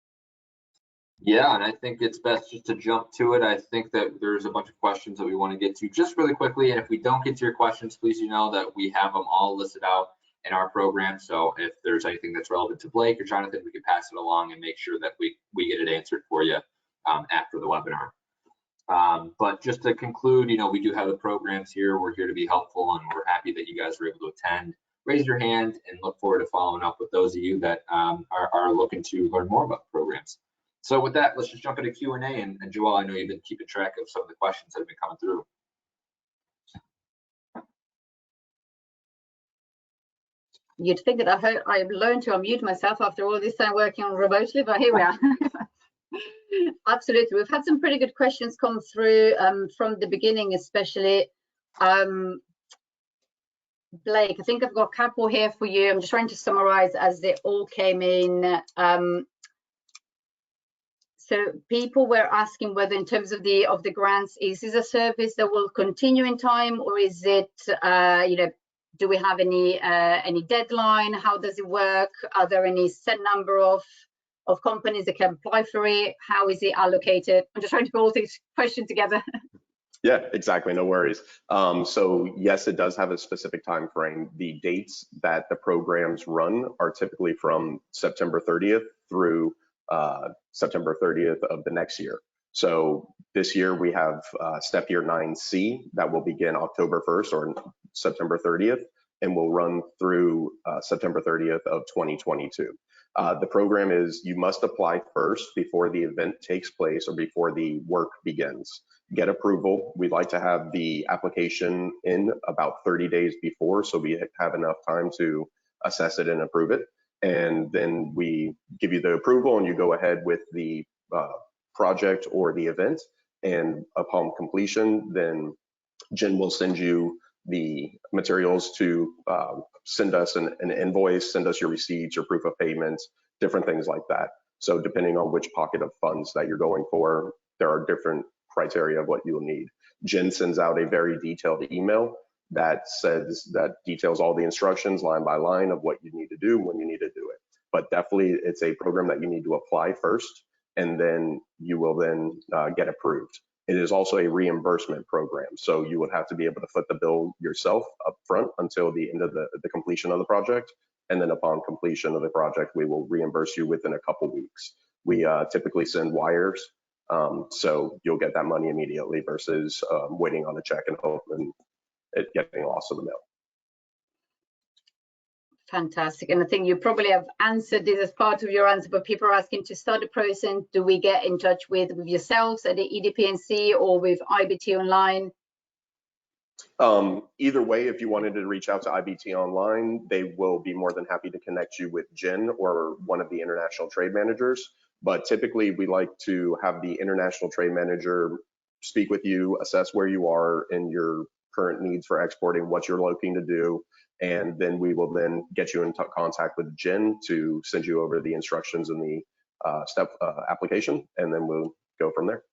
Yeah, and I think it's best just to jump to it. I think that there's a bunch of questions that we want to get to just really quickly. And if we don't get to your questions, please know that we have them all listed out in our program. So if there's anything that's relevant to Blake or Jonathan, we can pass it along and make sure that we get it answered for you after the webinar. But just to conclude, we do have the programs here. We're here to be helpful, and we're happy that you guys were able to attend. Raise your hand and look forward to following up with those of you that are looking to learn more about the programs. So with that, let's just jump into Q&A. And Joel, I know you've been keeping track of some of the questions that have been coming through. You'd think that I've learned to unmute myself after all this time working on remotely, but here we are. Absolutely. We've had some pretty good questions come through from the beginning, especially. Blake, I think I've got a couple here for you. I'm just trying to summarize as they all came in. So people were asking whether in terms of the grants, is this a service that will continue in time, or is it, do we have any deadline? How does it work? Are there any set number of companies that can apply for it? How is it allocated? I'm just trying to put all these questions together. Yeah, exactly. No worries. So yes, it does have a specific time frame. The dates that the programs run are typically from September 30th through September 30th of the next year. So this year we have step year 9C that will begin October 1st or September 30th and will run through September 30th of 2022. The program is you must apply first before the event takes place or before the work begins. Get approval. We'd like to have the application in about 30 days before, so we have enough time to assess it and approve it. And then we give you the approval and you go ahead with the project or the event. And upon completion, then Jen will send you the materials to send us an invoice, send us your receipts, your proof of payments, different things like that. So depending on which pocket of funds that you're going for, there are different criteria of what you'll need. Jen sends out a very detailed email that details all the instructions line by line of what you need to do when you need to do it. But definitely it's a program that you need to apply first, and then you will then get approved. It is also a reimbursement program, so you would have to be able to foot the bill yourself up front until the end of the completion of the project, and then upon completion of the project, we will reimburse you within a couple weeks. We typically send wires, so you'll get that money immediately versus waiting on a check and hoping it getting lost in the mail. Fantastic. And I think you probably have answered this as part of your answer, but people are asking to start the process. Do we get in touch with yourselves at the Edpnc or with IBT Online? Either way, if you wanted to reach out to IBT Online, they will be more than happy to connect you with Jen or one of the international trade managers. But typically, we like to have the international trade manager speak with you, assess where you are in your current needs for exporting, what you're looking to do, and then we will then get you in contact with Jen to send you over the instructions in the step application, and then we'll go from there.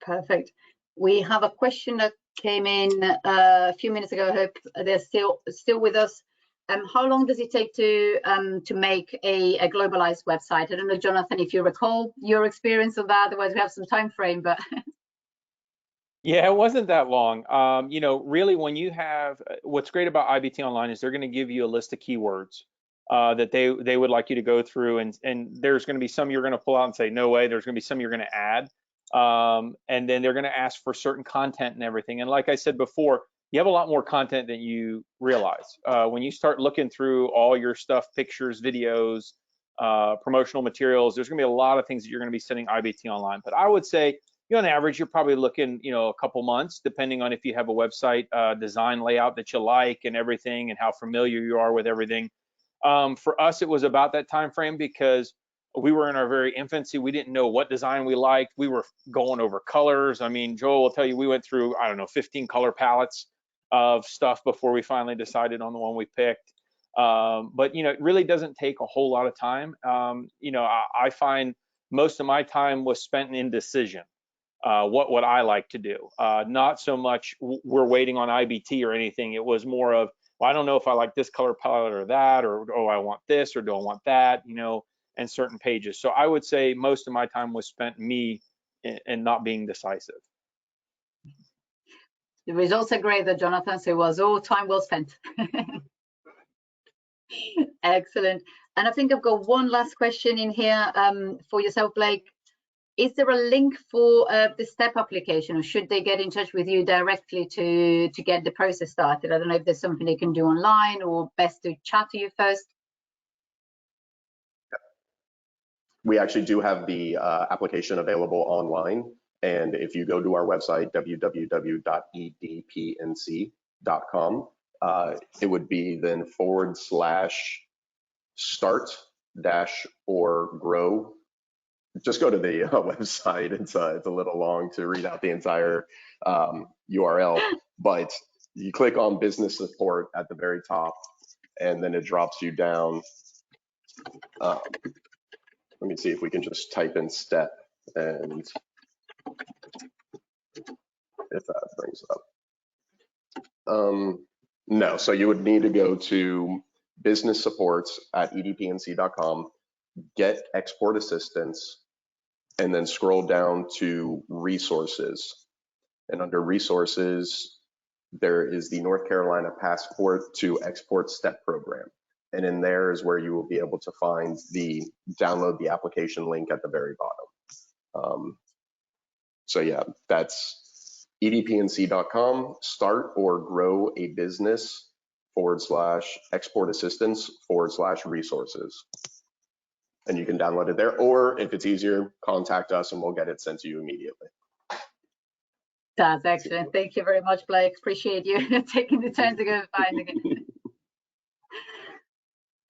Perfect. We have a question that came in a few minutes ago. I hope they're still with us. How long does it take to make a globalized website? I don't know, Jonathan, if you recall your experience of that. Otherwise, we have some time frame, but. Yeah, it wasn't that long. You know, really, when you have, what's great about IBT Online is they're going to give you a list of keywords that they would like you to go through, and there's going to be some you're going to pull out and say no way. There's going to be some you're going to add, and then they're going to ask for certain content and everything. And like I said before, you have a lot more content than you realize. When you start looking through all your stuff, pictures, videos, promotional materials, there's going to be a lot of things that you're going to be sending IBT Online. But I would say, you know, on average, you're probably looking, you know, a couple months, depending on if you have a website design layout that you like and everything, and how familiar you are with everything. For us, it was about that time frame because we were in our very infancy. We didn't know what design we liked. We were going over colors. I mean, Joel will tell you we went through, I don't know, 15 color palettes of stuff before we finally decided on the one we picked. But you know, it really doesn't take a whole lot of time. You know, I find most of my time was spent in indecision. What would I like to do? Not so much we're waiting on IBT or anything. It was more of, well, I don't know if I like this color palette or that, or oh, I want this or do I want that, you know, and certain pages. So I would say most of my time was spent me and not being decisive. The results are great, that Jonathan, so it was all time well spent. Excellent. And I think I've got one last question in here for yourself, Blake. Is there a link for the STEP application, or should they get in touch with you directly to get the process started? I don't know if there's something they can do online, or best to chat to you first. We actually do have the application available online. And if you go to our website, www.edpnc.com, it would be then /start-or-grow. Just go to the website. It's a little long to read out the entire URL, but you click on business support at the very top, and then it drops you down. Let me see if we can just type in STEP, and if that brings it up. No, so you would need to go to business supports at edpnc.com, get export assistance, and then scroll down to resources. And under resources, there is the North Carolina Passport to Export STEP program. And in there is where you will be able to find the download the application link at the very bottom. So yeah, that's edpnc.com, start or grow a business /export assistance /resources. And you can download it there, or if it's easier, contact us and we'll get it sent to you immediately. That's excellent. Thank you very much, Blake. Appreciate you taking the time to go find it.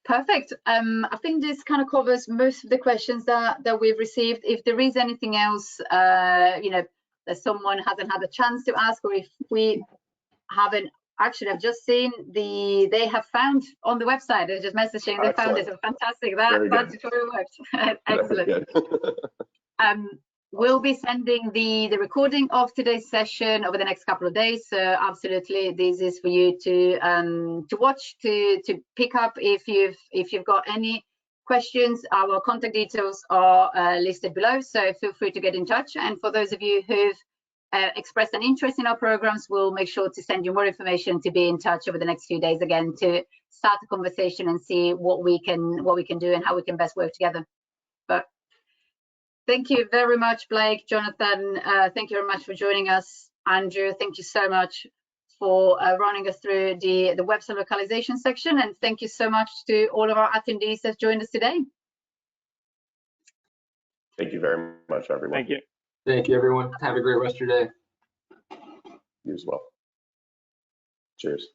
Perfect. I think this kind of covers most of the questions that we've received. If there is anything else, you know, that someone hasn't had a chance to ask, or if we haven't actually, I've just seen they have found on the website. They're just messaging. They found it. So fantastic. That tutorial worked. Excellent. We'll be sending the recording of today's session over the next couple of days. So absolutely, this is for you to watch, to pick up if you've got any questions. Our contact details are listed below, so feel free to get in touch. And for those of you who've expressed an interest in our programs, we'll make sure to send you more information to be in touch over the next few days again to start a conversation and see what we can do and how we can best work together. But thank you very much, Blake, Jonathan. Thank you very much for joining us. Andrew, thank you so much for running us through the website localization section. And thank you so much to all of our attendees that joined us today. Thank you very much, everyone. Thank you. Thank you, everyone. Have a great rest of your day. You as well. Cheers.